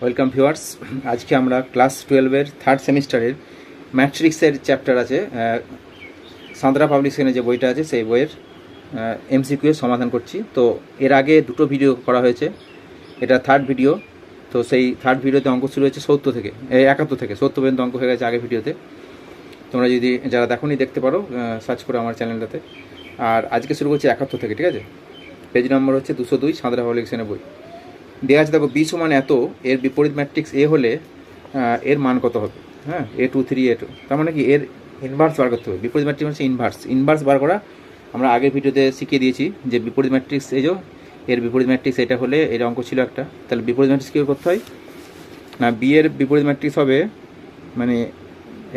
Welcome viewers. আজকে আমরা class 12-এর third সেমিস্টারের ম্যাট্রিক্সের চ্যাপ্টার আছে, সাঁতরা পাবলিকেশনের যে বইটা আছে সেই বইয়ের এমসিকিউ এর সমাধান করছি। তো এর আগে দুটো ভিডিও করা হয়েছে, এটা থার্ড ভিডিও। তো সেই থার্ড ভিডিওতে অঙ্ক শুরু হয়েছে 71 থেকে 70 পর্যন্ত অঙ্ক হয়ে গেছে আগের ভিডিওতে। তোমরা যদি যারা দেখোনি দেখতে পারো, সার্চ করো আমার চ্যানেলটাতে। আর আজকে শুরু করছি 71 থেকে, ঠিক আছে? পেজ নম্বর হচ্ছে 202, সাঁতরা পাবলিকেশনের বই। দেওয়া আছে দেখো, বি সমান এত, এর বিপরীত ম্যাট্রিক্স এ হলে এর মান কত হবে? হ্যাঁ, A2 3 A2, তার মানে কি এর ইনভার্স বার করতে হবে। বিপরীত ম্যাট্রিক্স হচ্ছে ইনভার্স বার করা আমরা আগের ভিডিওতে শিখিয়ে দিয়েছি যে বিপরীত ম্যাট্রিক্স এই যে এর বিপরীত ম্যাট্রিক্স এটা হলে এর অঙ্ক ছিল একটা। তাহলে বিপরীত ম্যাট্রিক্স কী করতে হয় না, বি এর বিপরীত ম্যাট্রিক্স হবে, মানে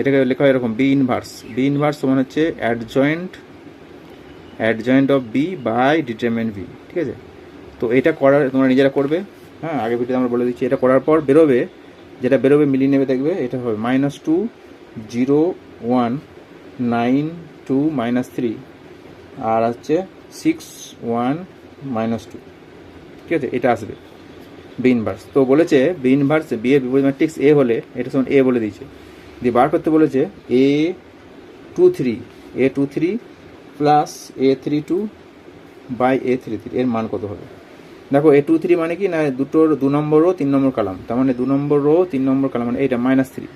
এটাকে লেখা হয় এরকম, বি ইনভার্স সমান হচ্ছে adjoint of B by determinant B, ঠিক আছে? তো এটা করার তোমরা নিজেরা করবে। হ্যাঁ, আগের ভিডিওতে আমরা বলে দিচ্ছি। এটা করার পর বেরোবে, যেটা বেরোবে মিলিয়ে নেবে, দেখবে এটা হবে -2 0 1 9 2 -3 আর হচ্ছে 6 1 -2, ঠিক আছে? এটা আসবে বি ইনভার্স। তো বলেছে বি ইনভার্স বি এর বিপরীত ম্যাট্রিক্স এ হলে এটা সমান এ বলে দিয়েছে, দিয়ে বার করতে বলেছে A23 plus A32 by A33 এর মান কত হবে। দেখো A23 মানে কি না, দুটোর 2 নম্বর রো 3 নম্বর কলাম, তার মানে 2 নম্বর রো 3 নম্বর কলাম, মানে এইটা -3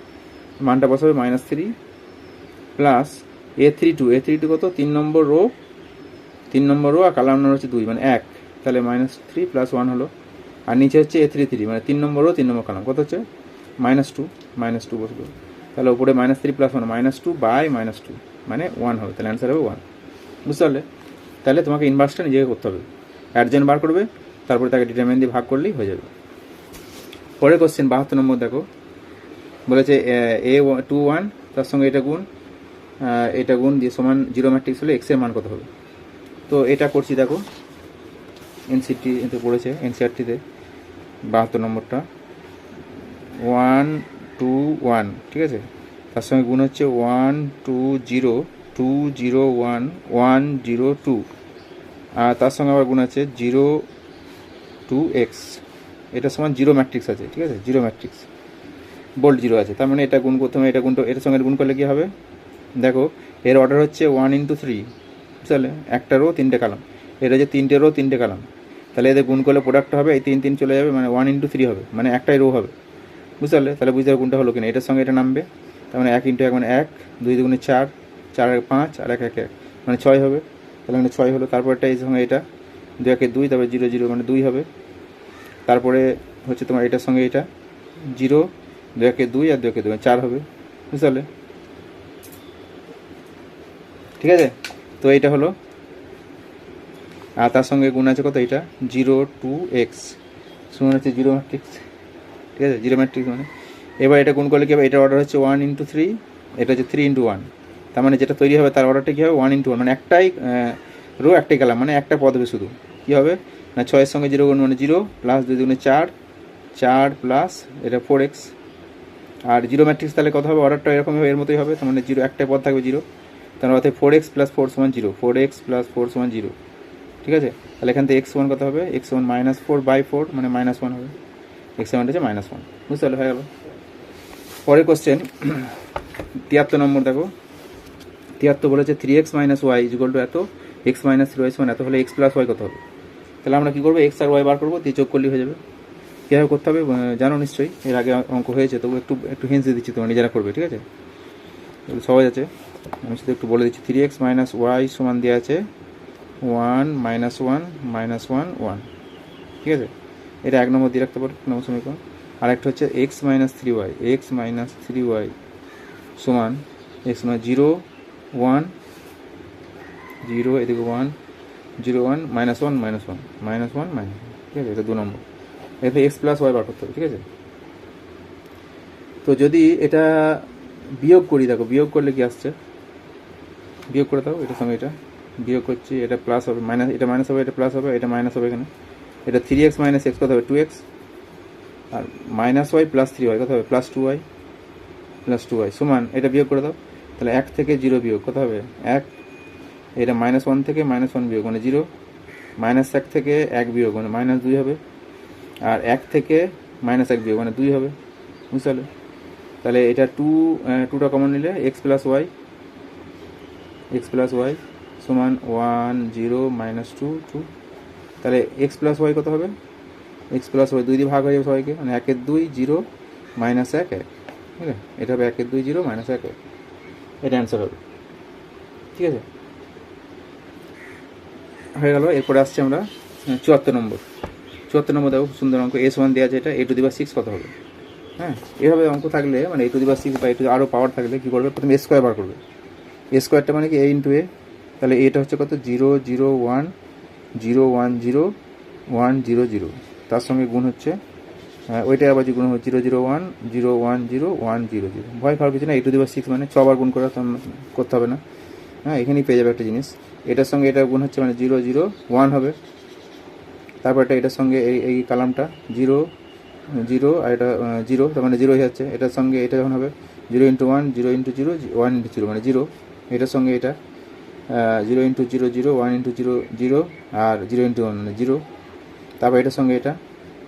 মানটা বসাবে -3 প্লাস A32 কত, 3 নম্বর রো আর কলাম নম্বর হচ্ছে 2, মানে 1, তাহলে -3 প্লাস 1 হলো। আর নিচে হচ্ছে A33 মানে 3 নম্বর রো 3 নম্বর কলাম, কত হচ্ছে -2 বসলো। তাহলে উপরে -3 প্লাস 1 -2 বাই -2 মানে 1 হবে, তাহলে অ্যান্সার হবে 1। বুঝতে পারলে? তাহলে তোমাকে ইনভার্সটা নিজেকে করতে হবে, অ্যাডজয়েন্ট বার করবে, তারপরে তাকে ডিটারমিনেন্ট দিয়ে ভাগ করলেই হয়ে যাবে। পরের কোশ্চেন 72 নম্বর দেখো, বলেছে A21 তার সঙ্গে এটা গুণ দিয়ে সমান 0 ম্যাট্রিক্স হলে এক্স এর মান কত হবে। তো এটা করছি, দেখো এনসিটিতে পড়েছে, এনসিআরটিতে 72 নম্বরটা 1 2 1, ঠিক আছে? তার সঙ্গে গুণ হচ্ছে 1 2 0 2 0 1 1 0 2, আর তার সঙ্গে আবার গুণ আছে 0 2x, এটা সমান 0 ম্যাট্রিক্স আছে, ঠিক আছে? 0 ম্যাট্রিক্স বোল্ড 0 আছে, তার মানে এটা গুণ করতে হবে, এটার সঙ্গে গুণ করলে কী হবে, দেখো এর অর্ডার হচ্ছে 1 × 3, বুঝলে? একটা রো 3টে কলাম, এটা হচ্ছে 3টে রো 3টে কলাম, তাহলে এদের গুণ করলে প্রোডাক্ট হবে এই 3 3 চলে যাবে, মানে 1 × 3 হবে, মানে একটাই রো হবে, বুঝতে পারলে? তাহলে বুঝতে হবে কোনটা হলো কিনা। এটার সঙ্গে এটা নামবে, তার মানে 1 × 1 মানে 1, 2 × 4 4 × 5 আর 1 1 1 মানে 6 হবে, তাহলে মানে 6 হলো। তারপরটা এর সঙ্গে এটা 2 1 2, তারপরে 0 0 মানে 2 হবে। তারপরে হচ্ছে তোমার এটার সঙ্গে এটা 0 2 1 2 আর 2 1 2 4 হবে, বুঝতে পারলে? ঠিক আছে? তো এইটা হলো, আর তার সঙ্গে গুণ আছে কত, এটা 0 2x সমান হচ্ছে 0 ম্যাট্রিক্স, ঠিক আছে? 0 ম্যাট্রিক্স মানে এবার এটা গুণ করলে কী হবে, এটার অর্ডার হচ্ছে 1 × 3, এটা হচ্ছে 3 × 1, তার মানে যেটা তৈরি হবে তার অর্ডারটা কী হবে 1 × 1, মানে একটাই রো একটাই কলাম, মানে একটা পদ হবে শুধু। কী হবে না, 6 সঙ্গে 0 গুণ মানে 0 প্লাস 2 × 4 4 প্লাস এটা 4x, আর 0 ম্যাট্রিক্স তাহলে কত হবে, অর্ডারটা এরকম হবে, এর মতোই হবে, তার মানে 0 একটাই পদ থাকবে 0, তার অর্থাৎ 4x + 4 = 0, 4x + 4 = 0, ঠিক আছে? তাহলে এখান থেকে x সমান কত হবে, x সমান -4/4 মানে -1 হবে, x সমান হচ্ছে -1, বুঝতে পারলে? হয়ে গেল। পরের কোশ্চেন 73 নম্বর দেখো, 73 বলেছে 3x - y = এত, x - 3y সমান এত হলে x + y কত হবে। তাহলে আমরা কী করবো, x আর y বার করবো, দিয়ে যোগ করলেই হয়ে যাবে। কীভাবে করতে হবে জানো নিশ্চয়ই, এর আগে অঙ্ক হয়েছে, তবু একটু হিন্টস দিয়ে দিচ্ছি, তোমরা নিজেরা করবে, ঠিক আছে? এগুলো সহজ আছে, আমি শুধু একটু বলে দিচ্ছি। 3x - y সমান দেওয়া আছে 1 - 1 - 1 1, ঠিক আছে? এটা 1 নম্বর দিয়ে রাখতে পারো নম্বর সমীকরণ। আর একটা হচ্ছে x - 3y সমান x মানে 0 1 0, এদিকে 1 0 1 -1 -1, ঠিক আছে? এটা 2 নম্বর। এতে x + y বার করতে হবে, ঠিক আছে? তো যদি এটা বিয়োগ করি, দেখো বিয়োগ করলে কি আসছে, বিয়োগ করে দাও, এটার সঙ্গে এটা বিয়োগ করছি, এটা প্লাস হবে, এটা মাইনাস হবে, এটা প্লাস হবে, এটা মাইনাস হবে, এখানে এটা 3x - x কত হবে 2x, আর -y + 3y কত হবে +2y সমান, এটা বিয়োগ করে দাও, তাহলে 1 থেকে 0 বিয়োগ কত হবে 1, এটা -1 থেকে -1 বিয়োগ মানে 0, -1 থেকে 1 বিয়োগ মানে -2 হবে, আর 1 থেকে মাইনাস 1 বিয়োগ মানে 2 হবে, বুঝতে পারলে? তাহলে এটা 2টা কমন নিলে এক্স প্লাস ওয়াই সমান 1 0 মাইনাস 2 2। তাহলে এক্স প্লাস ওয়াই কত হবে? এক্স প্লাস ওয়াই 2 দিয়ে ভাগ হয়ে যাবে সবাইকে, মানে 1 এর 2 0 মাইনাস 1 1, ঠিক আছে? এটা হবে 1 এর 2 0 মাইনাস 1 1, এটা অ্যান্সার হবে, ঠিক আছে? হয়ে গেল। এরপরে আসছে আমরা 74 নম্বর। 74 নম্বর দেখো সুন্দর অঙ্ক, এস ওয়ান দেওয়া আছে, এটা a⁻6 কত হবে? হ্যাঁ, এভাবে অঙ্ক থাকলে মানে a⁻6 বা আরও পাওয়ার থাকলে কী করবে? প্রথমে এ স্কোয়ার বার করবে। এ স্কোয়ারটা মানে কি a ইন্টু এ, তাহলে এটা হচ্ছে কত? 0 0 1 0 1 0 1 0 0, তার সঙ্গে গুণ হচ্ছে ওইটা আবার যে গুণ হচ্ছে 0 0 1 0 1 0 1 0 0। ভয় খাওয়ার কিছু না, a⁻6 মানে 6 বার গুণ করতে হবে না। হ্যাঁ, এখানেই পেয়ে যাবে একটা জিনিস। এটার সঙ্গে এটা গুণ হচ্ছে মানে 0 0 1 হবে। তারপর এটার সঙ্গে এই কালামটা 0 0 আর এটা 0, তার মানে 0 হয়ে যাচ্ছে। এটার সঙ্গে এটা যখন হবে 0 × 1 0 × 0 1 × 0 মানে 0। এটার সঙ্গে এটা 0 × 0 0 1 × 0 0 আর 0 × 1 মানে 0। তারপর এটার সঙ্গে এটা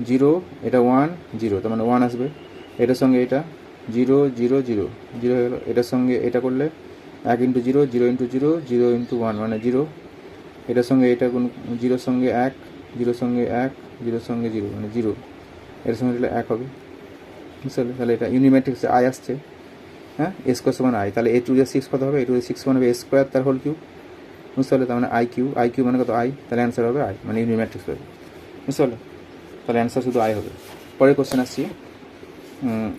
0, এটা 1 0, তার মানে 1 আসবে। এটার সঙ্গে এটা 0 0 0 0 হয়ে গেল। এটার সঙ্গে এটা করলে 1 × 0 0 × 0 0 × 1 মানে 0। এটার সঙ্গে এটা কোন 0-র সঙ্গে 1 0-র সঙ্গে 1 0-র সঙ্গে 0 মানে 0। এর সঙ্গে এটা 1 হবে, বুঝতে পারলে? তাহলে এটা ইউনিমেট্রিক্সে আই আসছে। হ্যাঁ, এ স্কোয়ার সমান আই, তাহলে a⁻6 কত হবে? a⁻6 সমান হবে এ স্কোয়ার তার হোল কিউব, বুঝতে পারলে? তার মানে আই কিউ মানে কত? আই, তাহলে অ্যান্সার হবে আই, মানে ইউনিমেট্রিক্স হবে, বুঝতে পারলে? তাহলে অ্যান্সার শুধু আই হবে। পরের কোশ্চেন আসছি,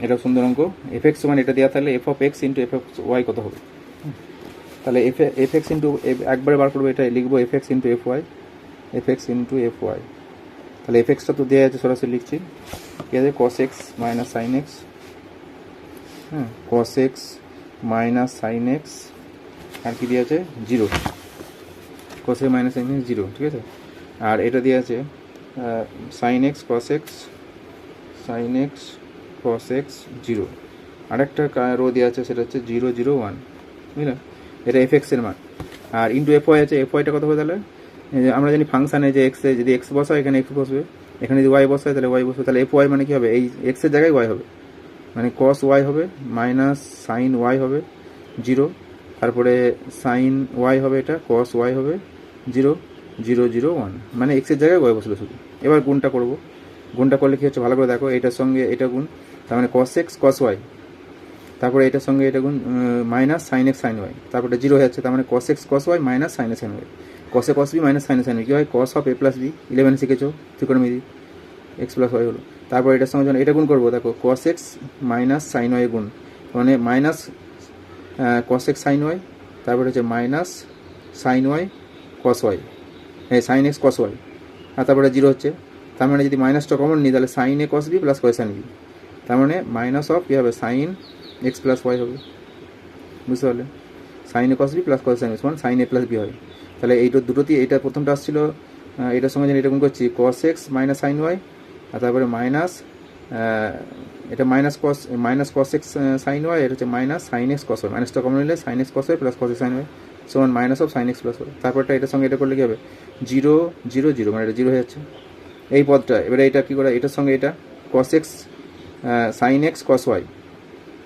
এটা সুন্দর অঙ্ক। f(x) সমান এটা দেওয়া থাকলে f(x) × f(y) কত হবে? তাহলে f(x) ইন্টু একবারে বার করবো, এটা লিখবো f(x) × fy, f(x) × fy। তাহলে f(x)টা তো দেওয়া আছে, সরাসরি লিখছি, ঠিক আছে? cos x minus sine x, হ্যাঁ, cos x minus sine x, আর কি দিয়ে আছে? 0, cos x minus sine x 0, ঠিক আছে? আর এটা দিয়ে আছে sine x cos x, sine x cos x 0। আরেকটা রো দেওয়া আছে, সেটা হচ্ছে 0 0 1, বুঝলেন? এটা f(x) এর মান। আর ইন্টু fy আছে, fy-টা কত হবে? তাহলে আমরা জানি ফাংশানে যে এক্সে যদি এক্স বসায় এখানে এক্স বসবে, এখানে যদি ওয়াই বসায় তাহলে ওয়াই বসবে। তাহলে fy মানে কী হবে? এই এক্সের জায়গায় ওয়াই হবে, মানে cos y হবে মাইনাস সাইন ওয়াই হবে 0, তারপরে সাইন ওয়াই হবে, এটা cos y হবে 0 0 0 1, মানে এক্সের জায়গায় ওয়াই বসবে শুধু। এবার গুণটা করবো, গুণটা করলে কী হচ্ছে ভালো করে দেখো, এটার সঙ্গে এটা গুণ, তার মানে cos x cos y, তারপরে এটার সঙ্গে এটা গুণ minus sine x sine Y, তারপরে 0 হয়ে যাচ্ছে, তার মানে cos x cos y minus sine x sine y. cos a cos b minus sine a sine y কী হয়? cos of a plus b, 11 শিখেছো ত্রিকোণমিতি, এক্স প্লাস ওয়াই হলো। তারপর এটার সঙ্গে যখন এটা গুণ করবো, দেখো cos x minus sine y গুণ, মানে minus cos x sine Y, তারপরে হচ্ছে minus sine y cos y, sine x cos Y, আর তারপরে 0 হচ্ছে। তার মানে যদি মাইনাসটা কমন নিই তাহলে সাইন এ cos b plus cos sine B, তার মানে মাইনাস অফ কী হবে? সাইন এক্স প্লাস ওয়াই হবে, বুঝতে পারলে? সাইন এ cos b plus cos sine B সমান সাইন এ প্লাস বি হয়। তাহলে এইটা দুটোতেই, এটা প্রথমটা আসছিল এটার সঙ্গে যেন এটা গুণ করছি cos x minus sine Y, আর তারপরে মাইনাস এটা minus cos x sine Y, এটা হচ্ছে minus sine x cos Y, মাইনাসটা কমন নিলে sine x cos Y plus cos x sine Y সমান minus of sine X plus Y. তারপরটা এটার সঙ্গে এটা করলে কী হবে? 0 0 0, মানে এটা 0 হয়ে যাচ্ছে এই পদটা। এবারে এটা কী করে? এটার সঙ্গে এটা cos x sine x cos y,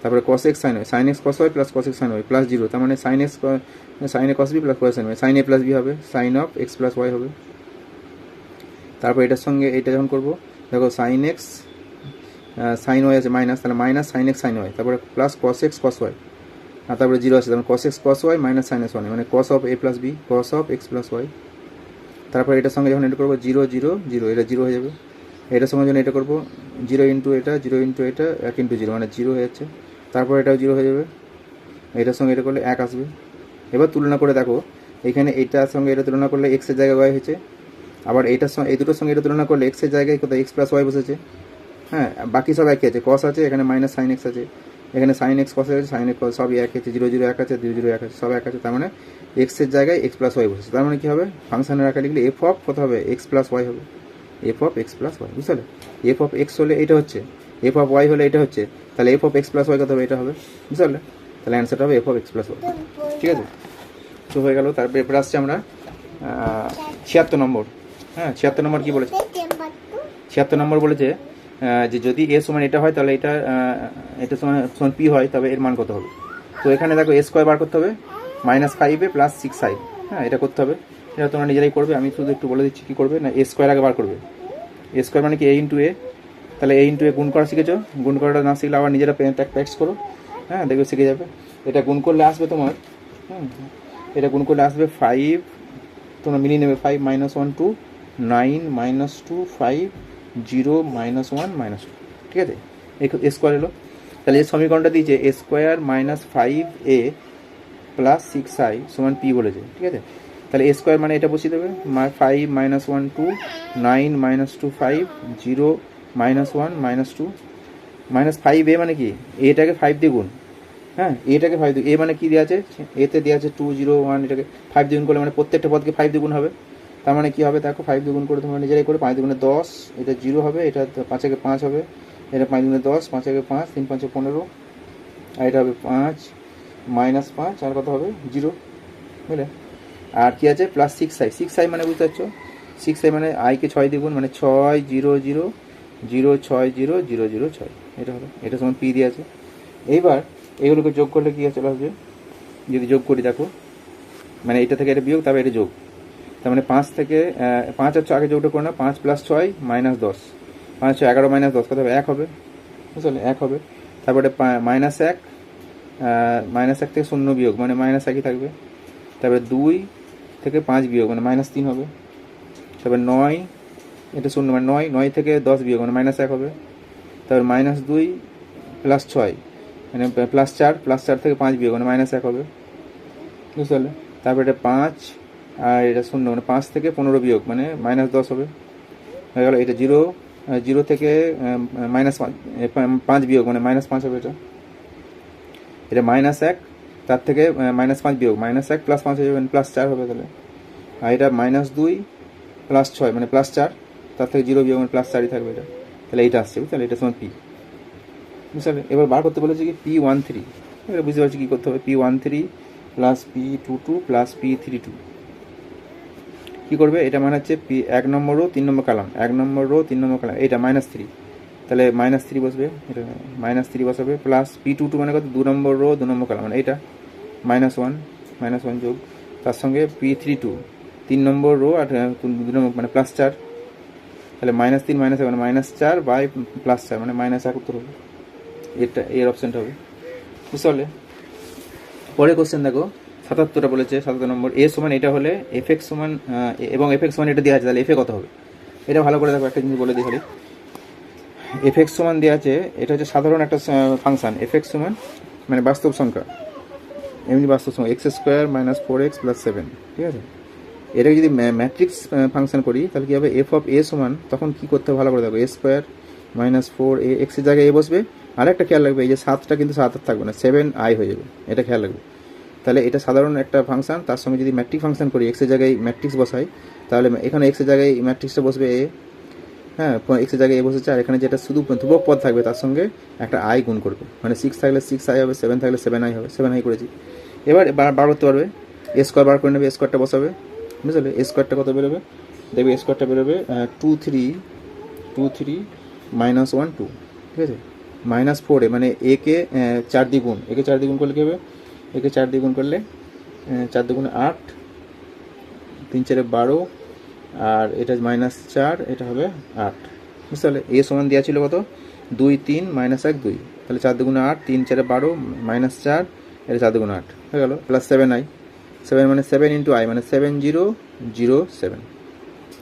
তারপরে cos x sine y, sine x cos Y plus cos x sine y plus 0, তার মানে সাইন এক্স সাইন এ cos b plus cos sine y, sine এ প্লাস বি হবে, sine of x plus Y হবে। তারপর এটার সঙ্গে এটা যখন করবো, দেখো সাইন এক্স সাইন ওয়াই আছে মাইনাস, তাহলে minus sine x sine Y, তারপরে plus cos x cos Y, আর তারপরে 0 আছে, তারপরে cos x cos Y minus sine X one, মানে cos of A plus B cos of x plus Y. তারপর এটার সঙ্গে যখন এটা করবো 0 0 0, এটা 0 হয়ে যাবে। এটার সঙ্গে যখন এটা করবো 0 ইন্টু এটা 0 ইন্টু এটা 1 ইন্টু 0, মানে 0 হয়ে যাচ্ছে। তারপর এটাও 0 হয়ে যাবে, এটার সঙ্গে এটা করলে 1 আসবে। এবার তুলনা করে দেখো, এখানে এইটার সঙ্গে এটা তুলনা করলে এক্সের জায়গায় ওয়াই হয়েছে, আবার এইটার সঙ্গে এই দুটোর সঙ্গে এটা তুলনা করলে এক্সের জায়গায় কোথায় এক্স প্লাস ওয়াই বসেছে। হ্যাঁ, বাকি সব একই আছে, cos আছে, এখানে মাইনাস সাইন এক্স আছে, এখানে সাইন এক্স cos আছে, সাইন এক্স সবই এক আছে, 0 0 1 আছে, 0 0 1 আছে, সব এক আছে, তার মানে এক্সের জায়গায় এক্স প্লাস ওয়াই বসেছে। তার মানে কী হবে? ফাংশনের আকারে লিখলে এফ অফ কত হবে? এক্স প্লাস ওয়াই হবে, F of x plus Y, বুঝতে পারলে? এফ অফ এক্স হলে এটা হচ্ছে, এফ অফ ওয়াই হলে এটা হচ্ছে, তাহলে F of x plus Y কত হবে? এটা হবে, বুঝতে পারলে? তাহলে অ্যান্সারটা হবে F of x plus Y, ঠিক আছে? তো হয়ে গেল। তারপরে এরপরে আসছে আমরা 76 নম্বর। হ্যাঁ, 76 নম্বর কী বলেছে? 76 নম্বর বলেছে যে যদি এ সমান এটা হয় তাহলে এটা এটা সমান সমান পি হয়, তবে এর মান কত হবে। তো এখানে দেখো এ স্কোয়ার বার করতে হবে -5a প্লাস 6i, হ্যাঁ এটা করতে হবে। এটা তোমরা নিজেরাই করবে, আমি শুধু একটু বলে দিচ্ছি কী করবে না। এ স্কোয়ার আগে বার করবে, এ স্কোয়ার মানে কি a ইন্টু এ, তাহলে a ইন্টু এ গুণ করা শিখেছো, গুণ করাটা না শিখলে আবার নিজেরা প্র্যাকটিস করো, হ্যাঁ দেখবে শিখে যাবে। এটা গুণ করলে আসবে তোমার, এটা গুণ করলে আসবে 5, তোমরা মিলিয়ে নেবে 5 - 1 2 9 - 2 5 0 - 1 - 2, ঠিক আছে, এ স্কোয়ার এলো। তাহলে এই সমীকরণটা দিয়েছে এ স্কোয়ার -5a প্লাস 6i সমান পি বলেছে, ঠিক আছে। তাহলে এ স্কোয়ার মানে এটা বসিয়ে দেবে 5 - 1 2 9 - 2 5 0 - 1 - 2 -5a মানে কি, এটাকে 5 দিয়ে গুণ, হ্যাঁ এটাকে 5 দিয়ে, এ মানে কি দেওয়া আছে, এতে দেওয়া আছে 2 0 1, এটাকে 5 দিয়ে গুণ করলে মানে প্রত্যেকটা পদকে 5 দিয়ে গুণ হবে। তার মানে কি হবে দেখো, 5 দিয়ে গুণ করে তোমরা নিজেরাই করে, 5 দুগুণে 10, এটা 0 হবে, এটা 5 একে 5 হবে, এটা 5 দুগুণে 10, 5 একে 5, 3 5 15, আর এটা হবে 5 -5, আর কত হবে 0, বুঝলে। আর কি আছে প্লাস 6i, 6i মানে বুঝতে পারছো, 6i মানে আইকে 6 দিয়ে গুণ, মানে 6 0 0 0 6 0 0 0 6, এটা হলো, এটা সমান পি দিয়ে আছে। এইবার এগুলোকে যোগ করলে কি চলে আসবে, যদি যোগ করি দেখো, মানে এটা থেকে এটা বিয়োগ, তারপরে এটা যোগ, তার মানে 5 থেকে 5 আর 6 আগে যোগটা করো না, 5 + 6 -10, 5 6 11 - 10 কত হবে 1 হবে, বুঝলে 1 হবে। তারপরে -1, -1 থেকে 0 বিয়োগ মানে -1ই থাকবে। তারপরে 2 থেকে 5 বিয়োগ মানে -3 হবে। তারপরে 9, এটা 0 মানে 9, 9 থেকে 10 বিয়োগ মানে -1 হবে। তারপর -2 প্লাস 6 মানে +4 থেকে 5 বিয়োগ মানে -1 হবে, বুঝতে পারলে। তারপরে এটা 5 আর এটা 0 মানে 5 থেকে 15 বিয়োগ মানে -10 হবে, হয়ে গেল। এটা 0 থেকে -5 বিয়োগ মানে -5 হবে। এটা -1, তার থেকে -5 বিয়োগ -1 প্লাস 5 হয়ে যাবে মানে +4 হবে তাহলে। আর এটা -2 প্লাস 6 মানে +4, তার থেকে 0 বিয়োগ মানে +4ই থাকবে এটা, তাহলে এইটা আসছে, বুঝতে পারলে, এটা সমান পি, বুঝতে। এবার বার করতে বলেছে কি P13, এবার বুঝতে পারছি কী করতে হবে, P13 plus P22 plus P32, কী করবে, এটা মানে হচ্ছে পি 1 নম্বর রো 3 নম্বর কলাম, 1 নম্বর রো 3 নম্বর কলাম, এটা -3, তাহলে -3 বসবে, এটা -3 বসাবে, প্লাস P22 মানে কত 2 নম্বর রো 2 নম্বর কলাম, মানে এটা -1 যোগ, তার সঙ্গে P32 3 নম্বর রো আর 2 নম্বর মানে +4, তাহলে -3 - 1 মানে -4 বাই +4 মানে -1 উত্তর হবে, এটা এর অপশানটা হবে, বুঝতে পারলে। পরে কোশ্চেন দেখো 77টা বলেছে, 77 নম্বর, এ সমান এটা হলে fx সমান এবং fx সমান এটা দেওয়া আছে, তাহলে এফ এ কত হবে, এটা ভালো করে দেখো, একটা জিনিস বলে দিই খালি। fx সমান দেওয়া আছে, এটা হচ্ছে সাধারণ একটা ফাংশন, fx সমান মানে বাস্তব সংখ্যা, এমনি বাস্তব সংখ্যা x² - 4x + 7, ঠিক আছে। এটাকে যদি ম্যাট্রিক্স ফাংশন করি তাহলে কী হবে, এফ অফ এ সমান, তখন কী করতে হবে ভালো করে দেখো, a² - 4a, এক্সের জায়গায় এ বসবে, আর একটা খেয়াল রাখবে, এই যে 7টা কিন্তু 7 আর থাকবে না, 7i হয়ে যাবে, এটা খেয়াল রাখবে। তাহলে এটা সাধারণ একটা ফাংশন, তার সঙ্গে যদি ম্যাট্রিক ফাংশন করি, এক্সের জায়গায় ম্যাট্রিক্স বসাই, তাহলে এখানে এক্সের জায়গায় ম্যাট্রিক্সটা বসবে এ, হ্যাঁ এক্সের জায়গায় এ বসেছে, আর এখানে যেটা শুধু ধ্রুবক পদ থাকবে তার সঙ্গে একটা আই গুণ করবে, মানে 6 থাকলে 6i হবে, 7 থাকলে 7i হবে, 7i করেছি। এবার বার করতে পারবে, এ স্কোয়ার বার করে নেবে, এ স্কোয়ারটা বসাবে, বুঝলে। এ স্কোয়ারটা কত বেরোবে, দেখবে এ স্কোয়ারটা বেরোবে 2 3 -1 2, ঠিক আছে। -4a মানে একে 4 দিয়ে গুণ, একে 4 দিয়ে গুণ করলে কী হবে, একে 4 দিয়ে গুণ করলে 4 দুগুণে 8, 3 4 12, আর এটা -4, এটা হবে 8, বুঝতে পারলে। এ সমান দেওয়া ছিল কত 2 3 -1 2, তাহলে 4 দুগুণে 8, 3 4 12, -4, এটা 4 দুগুণে 8 হয়ে গেল, প্লাস 7i, 7 মানে 7 ইন্টু i মানে 7 0 0 7।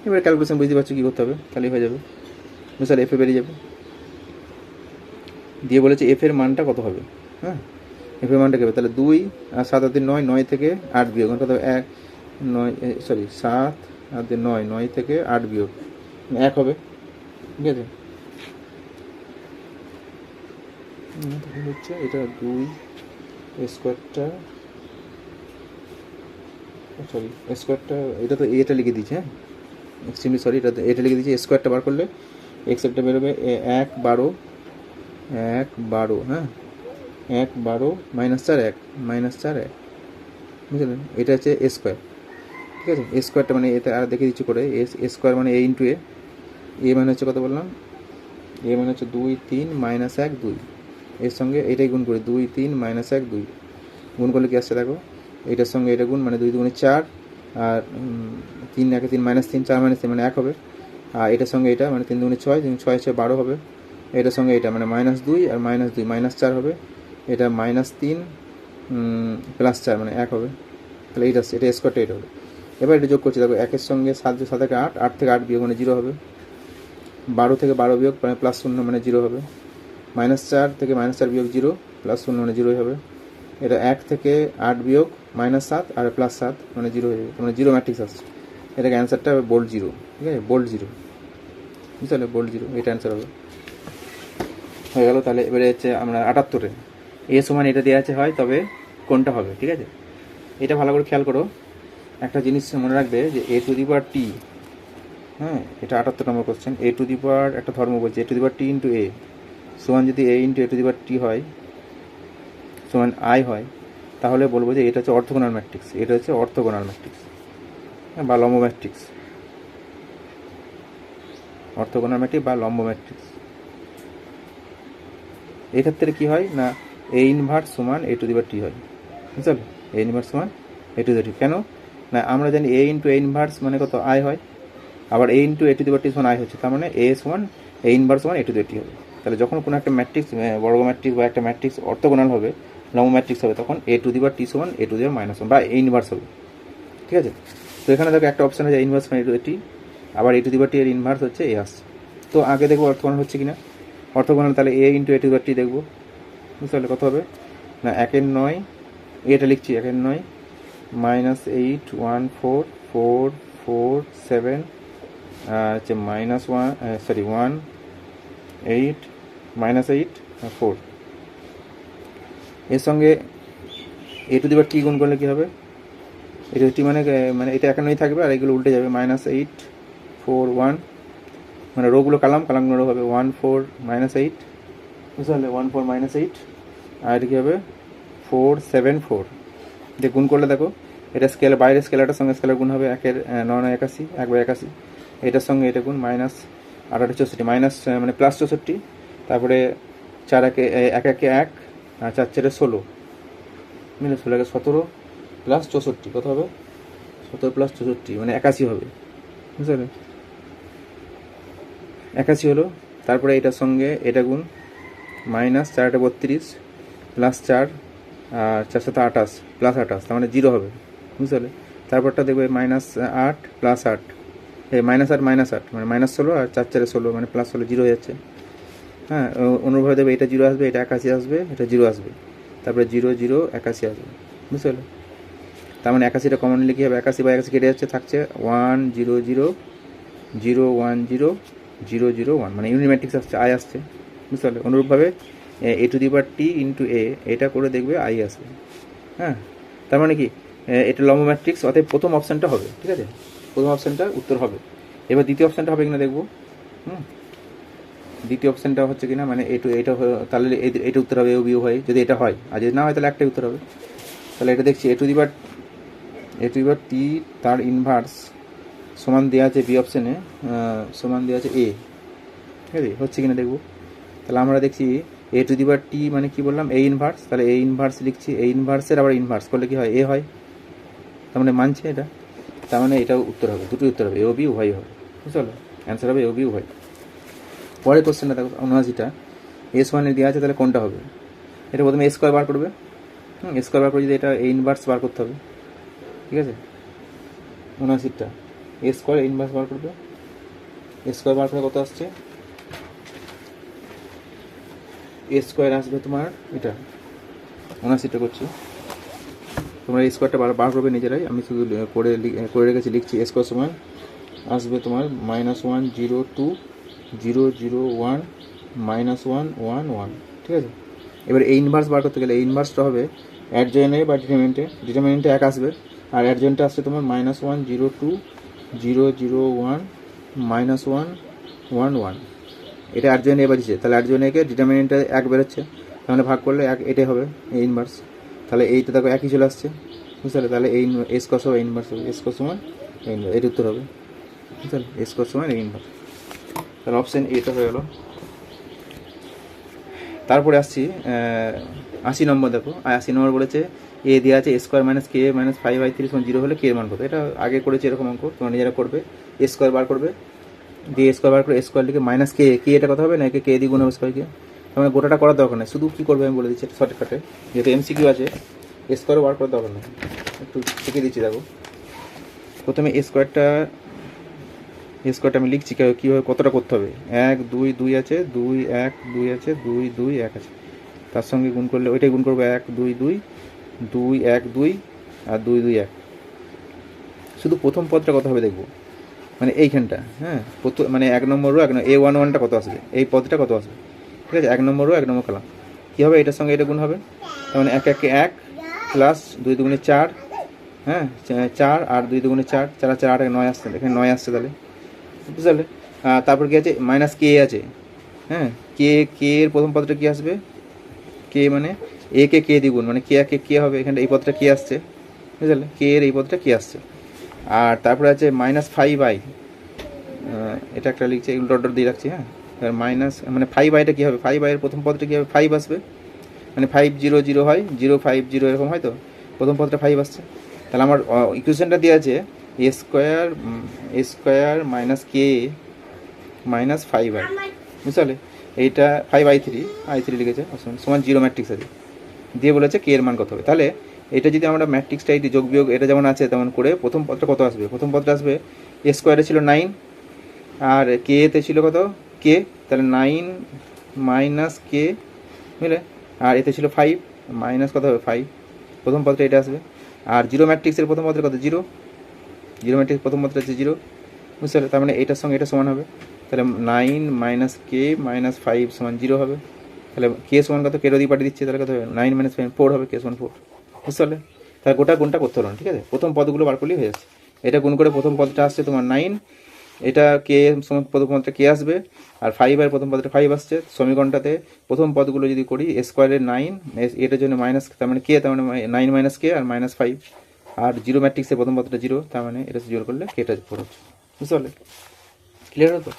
এবার ক্যালকুলেশন বুঝতে পারছো কী করতে হবে, তাহলেই হয়ে যাবে, বুঝতে এফে বেরিয়ে যাবে। দিয়ে বলেছে এফের মানটা কত হবে, হ্যাঁ এফের মানটা কী হবে, তাহলে 2 আর 7 আর 3 9, 9 থেকে 8 বিয়োগ কত হবে 1 9 সরি 7 আর 9, 9 থেকে 8 বিয়োগ 1 হবে, ঠিক আছে। হচ্ছে এটা 2 স্কোয়ারটা, সরি স্কোয়ারটা, এটা তো এটা লিখে দিয়েছি, হ্যাঁ এক্সট্রিমলি সরি, এটা লিখে দিয়েছি। স্কোয়ারটা বার করলে এক্সেরটা বেরোবে 1 12, 1 12, হ্যাঁ 1 12 -4 1 -4 1, বুঝলেন। এটা হচ্ছে এ স্কোয়ার, ঠিক আছে। এ স্কোয়ারটা মানে এতে আর দেখে দিচ্ছি করে, এ স্কোয়ার মানে এ ইন্টু এ, এ মানে হচ্ছে কত বললাম এ মানে হচ্ছে 2 3 মাইনাস 1 2, এর সঙ্গে এটাই গুণ করি 2 3 মাইনাস 1 2, গুণ করলে কি আসছে দেখো, এটার সঙ্গে এটা গুণ মানে 2 2 4, আর 3 1 3 মাইনাস 3 4 মাইনাস 3 মানে 1 হবে, আর এটার সঙ্গে এটা মানে 3 2 6, 3 6 6 12 হবে, এটার সঙ্গে এটা মানে মাইনাস 2 আর মাইনাস 2 মাইনাস 4 হবে, এটা মাইনাস 3 প্লাস 4 মানে 1 হবে, তাহলে এটা স্কোয়ারটা এটা হবে। এবার এটা যোগ করছি দেখো, 1-এর সঙ্গে 7 7 থেকে 8, 8 থেকে 8 বিয়োগ মানে 0 হবে, 12 থেকে 12 বিয়োগ মানে প্লাস 0 মানে 0 হবে, মাইনাস 4 থেকে মাইনাস 4 বিয়োগ 0 প্লাস 0 মানে 0 হবে, এটা 1 থেকে 8 বিয়োগ মাইনাস 7 আর প্লাস 7 মানে 0 হয়ে যাবে, মানে 0 ম্যাট্রিক্স আসছে। এটাকে অ্যান্সারটা হবে বোল্ড 0, ঠিক আছে, বোল্ড 0, বুঝতে বোল্ড 0 এটা অ্যান্সার হবে, হয়ে গেল। তাহলে এবারে হচ্ছে আমরা 78-এ এ সমান এটা দেওয়া আছে হয়, তবে কোনটা হবে, ঠিক আছে। এটা ভালো করে খেয়াল করো, একটা জিনিস মনে রাখবে যে এ টু দি পাওয়ার টি, হ্যাঁ এটা 78 নম্বর কোশ্চেন, এ টু দি পাওয়ার একটা ধর্ম বলছে এ to the power T into এ সমান যদি এ into A to the power টি হয় সমান আই হয়, তাহলে বলবো যে এটা হচ্ছে অর্থোগোনাল ম্যাট্রিক্স, এটা হচ্ছে অর্থোগোনাল ম্যাট্রিক্স বা লম্ব ম্যাট্রিক্স, অর্থোগোনাল ম্যাট্রিক্স বা লম্ব ম্যাট্রিক্স। এক্ষেত্রে কী হয় না, এ ইনভার্স সমান এ টু দি পাওয়ার টি হয়, বুঝতে, এ ইনভার্স সমান এ টু দি পাওয়ার টি। কেন না, আমরা জানি এ ইন্টু এ ইনভার্স মানে কত আই হয়, আবার এ into A to the power টি সমান আই হচ্ছে, তার মানে এ সমান এ ইনভার্স সমান এ টু দি পাওয়ার টি হবে। তাহলে যখন কোনো একটা ম্যাট্রিক্স বর্গ ম্যাট্রিক্স বা একটা ম্যাট্রিক্স অর্থোগোনাল হবে, লম্ব ম্যাট্রিক্স হবে, তখন এ টু দি পাওয়ার টি সমান এ টু দি পাওয়ার মাইনাস 1 বা এ ইনভার্স হবে, ঠিক আছে। তো এখানে দেখো একটা অপশান আছে ইনভার্স মানে এ টু দি টি, আবার এ টু দি পাওয়ার টি এর ইনভার্স হচ্ছে এ আসছে। তো আগে দেখবো অর্থোগোনাল হচ্ছে কিনা, অর্থোগোনাল তাহলে এ into A to the power টি দেখবো, বুঝতে পারলে কত হবে না 1-9, এটা লিখছি 1-9 মাইনাস 8 1 4 4 4 7 হচ্ছে মাইনাস 1 সরি 1 8 মাইনাস 8 4, এর সঙ্গে এ টু দি পাওয়ার টি গুণ করলে কী হবে, এ টু টি মানে মানে এটা 1-9 থাকবে আর এগুলো উল্টে যাবে, মাইনাস 8 4 1, মানে রোগুলো কালামগুলো রো হবে 1 4 মাইনাস 8, বুঝতে পারলে 1 4 মাইনাস 8, আর এটা কী হবে 4 7 4, যে গুণ করলে দেখো এটা স্কেল বাইরের স্কেলারটার সঙ্গে স্কেলার গুণ হবে, 1-9 81 1/81, এটার সঙ্গে এটা গুণ মাইনাস 8 64 মাইনাস মানে প্লাস 64, তারপরে 4 1 1 1 1 আর 4 4 16 মিলে 16 17 প্লাস 64 কত হবে 17 প্লাস 64 মানে 81 হবে, বুঝতে পারলে 81 হলো। তারপরে এটার সঙ্গে এটা গুণ মাইনাস 4 8 32 প্লাস 4 আর 4 7 28 প্লাস 28, তার মানে 0 হবে, বুঝতে পারলে। তারপরটা দেখবে মাইনাস 8 প্লাস 8, এই মাইনাস 8 মাইনাস 8 মানে মাইনাস 16 আর 4 4 16 মানে প্লাস 16, 0 হয়ে যাচ্ছে। হ্যাঁ অনুরূপভাবে দেখবে এটা 0 আসবে, এটা 81 আসবে, এটা 0 আসবে, তারপরে 0 0 81 আসবে, বুঝতে পারলে। তার মানে 81টা কমনলি কী হবে, 81/81 কেটে যাচ্ছে, থাকছে 1 0 0 0 1 0 0 0 1, মানে ইউনিট ম্যাট্রিক্স আসছে আই আসছে, বুঝতে পারলে। অনুরূপভাবে এ to the power T into এ এটা করে দেখবে আই আসবে, হ্যাঁ তার মানে কি এটা লম্ব ম্যাট্রিক্স, অতএব প্রথম অপশানটা হবে, ঠিক আছে, প্রথম অপশানটা উত্তর হবে। এবার দ্বিতীয় অপশানটা হবে কিনা দেখবো, দ্বিতীয় অপশানটা হচ্ছে কিনা মানে এটা তাহলে এটা উত্তর হবে, এ বিও হয়, যদি এটা হয়, আর যদি না হয় তাহলে একটাই উত্তর হবে। তাহলে এটা দেখছি এ টু দি পাওয়ার টি তার ইনভার্স সমান দেওয়া আছে বি অপশানে, সমান দেওয়া আছে এ, ঠিক আছে, হচ্ছে কিনা দেখবো। তাহলে আমরা দেখছি এ টু দি পাওয়ার টি মানে কি বললাম এ ইনভার্স, তাহলে এ ইনভার্স লিখছি, এ ইনভার্সের আবার ইনভার্স করলে কি হয় এ হয়, তার মানে মানছে এটা, তার মানে এটাও উত্তর হবে, দুটোই উত্তর হবে, এ ও বি উভয় হবে, বুঝতে পারলো, অ্যান্সার হবে এ ও বি উভয়। পরের কোশ্চেনটা দেখো 79টা, এস ওয়ানে দেওয়া আছে, তাহলে কোনটা হবে, এটা প্রথমে স্কোয়ার বার করবে, স্কোয়ার বার করে যদি এটা এ ইনভার্স বার করতে হবে, ঠিক আছে। 79টা এ স্কোয়ার এ ইনভার্স বার করবে, স্কোয়ার বার করে কত আসছে, এ স্কোয়ার আসবে তোমার এটা 79টা করছি, তোমরা এই স্কোয়ারটা বার করবে নিজেরাই, আমি শুধু করে রেখেছি লিখছি। স্কোয়ার সমান আসবে তোমার -1 0 2 0 0 1 -1 1 1, ঠিক আছে। এবার এই ইনভার্স বার করতে গেলে এই ইনভার্সটা হবে অ্যাডজয়েন্টে বা ডিটারমিনেন্টে 1 আসবে, আর অ্যাডজয়েন্টে আসছে তোমার -1 0 2 0 0 1 -1 1 1, এটা অ্যাডজয়েন্ট এবার দিচ্ছে, তাহলে অ্যাডজয়েন্টে ডিটারমিনেন্টে 1 বেরোচ্ছে, তাহলে ভাগ করলে 1 এটাই হবে এই ইনভার্স, তাহলে এইটা দেখো একই চলে আসছে, বুঝতে পারলে। তাহলে এই স্কোয়ার সমান ইনভার্স হবে, স্কোয়ার সমান এর উত্তর হবে, বুঝতে পারলে, স্কোয়ার সমান এই ইনভার্স, তাহলে অপশান এটা হয়ে গেল। তারপরে আসছি 80 নম্বর। দেখো 80 নম্বর বলেছে এ দেওয়া আছে স্কোয়ার মাইনাস কে মাইনাস 5/3 সমান 0 হলে কে এর মান কত। এটা আগে করেছে এরকম অঙ্ক, তোমরা নিজেরা করবে। স্কোয়ার বার করবে, দিয়ে স্কোয়ার বার করে স্কোয়ার লিখে মাইনাস কে, কে এটা কথা হবে না, কে দিয়ে গুণ হবে স্কোয়ারকে। তার গোটাটা করার দরকার নেই, শুধু কী করবে আমি বলে দিচ্ছি শর্টকাটে, যেহেতু এমসিকিউ আছে স্কোয়ার বার করার দরকার নেই, একটু শিখিয়ে দিচ্ছি। দেখো প্রথমে স্কোয়ারটা আমি লিখছি কীভাবে কতটা করতে হবে। 1 2 2 আছে, 2 1 2 আছে, 2 2 1 আছে, তার সঙ্গে গুণ করলে ওইটাই গুণ করবো 1 2 2 2 1 2 আর 2 2 1। শুধু প্রথম পদটা কত হবে দেখবো, মানে এইখানটা, হ্যাঁ প্রথম মানে 1 নম্বর রো A11টা কত আসবে, এই পদটা কত আসবে, ঠিক আছে। 1 নম্বর রো 1 নম্বর কলাম কী হবে, এটার সঙ্গে এটা গুণ হবে, তার মানে 1 1 1 প্লাস 2 2 4, হ্যাঁ 4 আর 2 2 4, 4 4 8 9 আসছে, এখানে 9 আসছে তাহলে, বুঝতে পারলে। তারপর কী আছে, মাইনাস কে আছে, হ্যাঁ কে এর প্রথম পদটা কী আসবে, কে মানে এ কে দ্বিগুণ, মানে কে হবে, এখানটা এই পদটা কে আসছে, বুঝলে, কে এর এই পদটা কে আসছে। আর তারপরে আছে -5i, এটা একটা লিখছি, এগুলো ডট ডট দিয়ে রাখছি, হ্যাঁ মাইনাস মানে 5iটা কী হবে, 5i এর প্রথম পদটা কী হবে, 5 আসবে, মানে 5 0 0 হয়, 0 5 0 এরকম হয়, তো প্রথম পদটা 5 আসছে। তাহলে আমার ইকুয়েশনটা দেওয়া আছে এ স্কোয়ার মাইনাস কে মাইনাস 5i, বুঝতে, এইটা 5i3 লিখেছে সমান 0 ম্যাট্রিক্স আছে, দিয়ে বলেছে কে এর মান কত হবে। তাহলে এটা যদি আমরা ম্যাট্রিক্সটা এই যোগ বিয়োগ এটা যেমন আছে তেমন করে প্রথম পদটা কত আসবে, প্রথম পদটা আসবে এ স্কোয়ারে ছিল 9 আর কে তে ছিল কত কে, তাহলে 9 মাইনাস কে, বুঝলে, আর এতে ছিল 5 মাইনাস কত হবে 5, প্রথম পদটা এটা আসবে। আর 0 ম্যাট্রিক্সের প্রথম পদটা কত 0, 0 ম্যাট্রিক্স প্রথম পদটা হচ্ছে 0, বুঝতে পারলে। তার মানে এটার সঙ্গে এটা সমান হবে, তাহলে 9 মাইনাস কে মাইনাস 5 সমান 0 হবে। তাহলে কে সমান কত, কে দিয়ে পাঠিয়ে দিচ্ছে, তাহলে কত হবে 9 মাইনাস 4 হবে, কে সমান 4, বুঝতে পারলে। তাহলে গোটা গুণটা করতে পারো, ঠিক আছে, প্রথম পদগুলো বার করলেই হয়ে যাচ্ছে। এটা গুণ করে প্রথম পদটা আসছে তোমার 9, এটা কে সমান প্রথম পদটা কে আসবে, আর 5 এর প্রথম পদটা 5 আসছে। সমীকরণটাতে প্রথম পদগুলো যদি করি স্কোয়ারের 9, এটার জন্য মাইনাস, তার মানে কে, তার মানে 9 মাইনাস কে আর -5, আর 0 ম্যাট্রিক্সের প্রথম পদটা 0, তার মানে এটা জোর করলে কেটা 4 হচ্ছে, বুঝতে পারলে, ক্লিয়ার হতো।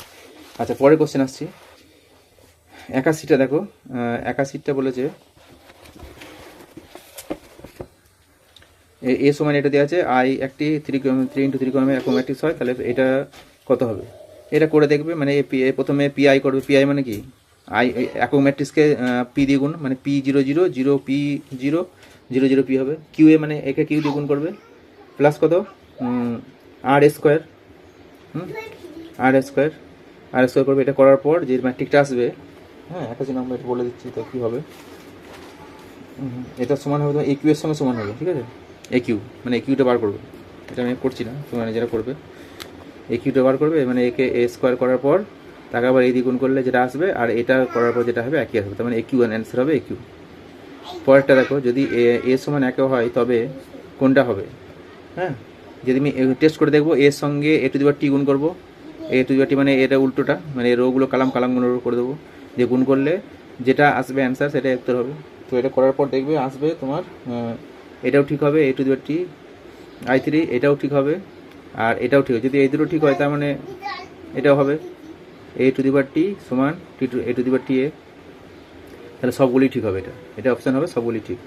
আচ্ছা পরের কোশ্চেন আসছি 81টা। দেখো 81টা বলেছে এ সমান এটা দেওয়া আছে আই একটি 3 × 3 এরকম ম্যাট্রিক্স হয়, তাহলে এটা কত হবে, এটা করে দেখবে। মানে প্রথমে পিআই করবে, পিআই মানে কি, আই একক ম্যাট্রিক্সকে পি দিয়ে গুণ, মানে P0 0 0 P0 0 0 পি হবে, কিউ এ মানে একে কিউ দিয়ে গুণ করবে, প্লাস কত আর স্কোয়ার, আর স্কোয়ার করবে। এটা করার পর যে ম্যাট্রিক্সটা আসবে, হ্যাঁ 81 নম্বর এটা বলে দিচ্ছি তো কী হবে, এটা সমান হবে তোমার একিউ এর সঙ্গে সমান হবে, ঠিক আছে। একিউ মানে একিউটা বার করবে, এটা আমি করছি না, তোমরা নিজেরা করবে। একিউটা বার করবে, মানে একে এ স্কোয়ার করার পর তাকে আবার এই দিয়ে গুণ করলে যেটা আসবে, আর এটা করার পর যেটা হবে একই আসবে, তার মানে একিউ অ্যান্সার হবে একিউ। পরেরটা দেখো, যদি এ সমান 1 হয় তবে কোনটা হবে, হ্যাঁ যদি আমি টেস্ট করে দেখবো, এর সঙ্গে a⁻t গুণ করবো, a⁻t মানে এটা উল্টোটা, মানে রোগুলো কালামগুলো করে দেবো, দিয়ে গুণ করলে যেটা আসবে অ্যান্সার সেটা উত্তর হবে। তো এটা করার পর দেখবে আসবে তোমার এটাও ঠিক হবে a⁻t I3, এটাও ঠিক হবে, আর এটাও ঠিক হবে। যদি এই দুটো ঠিক হয় তার মানে এটাও হবে a⁻t সমান a⁻t এ, তাহলে সবগুলি ঠিক হবে, এটা অপশান হবে সবগুলি ঠিক,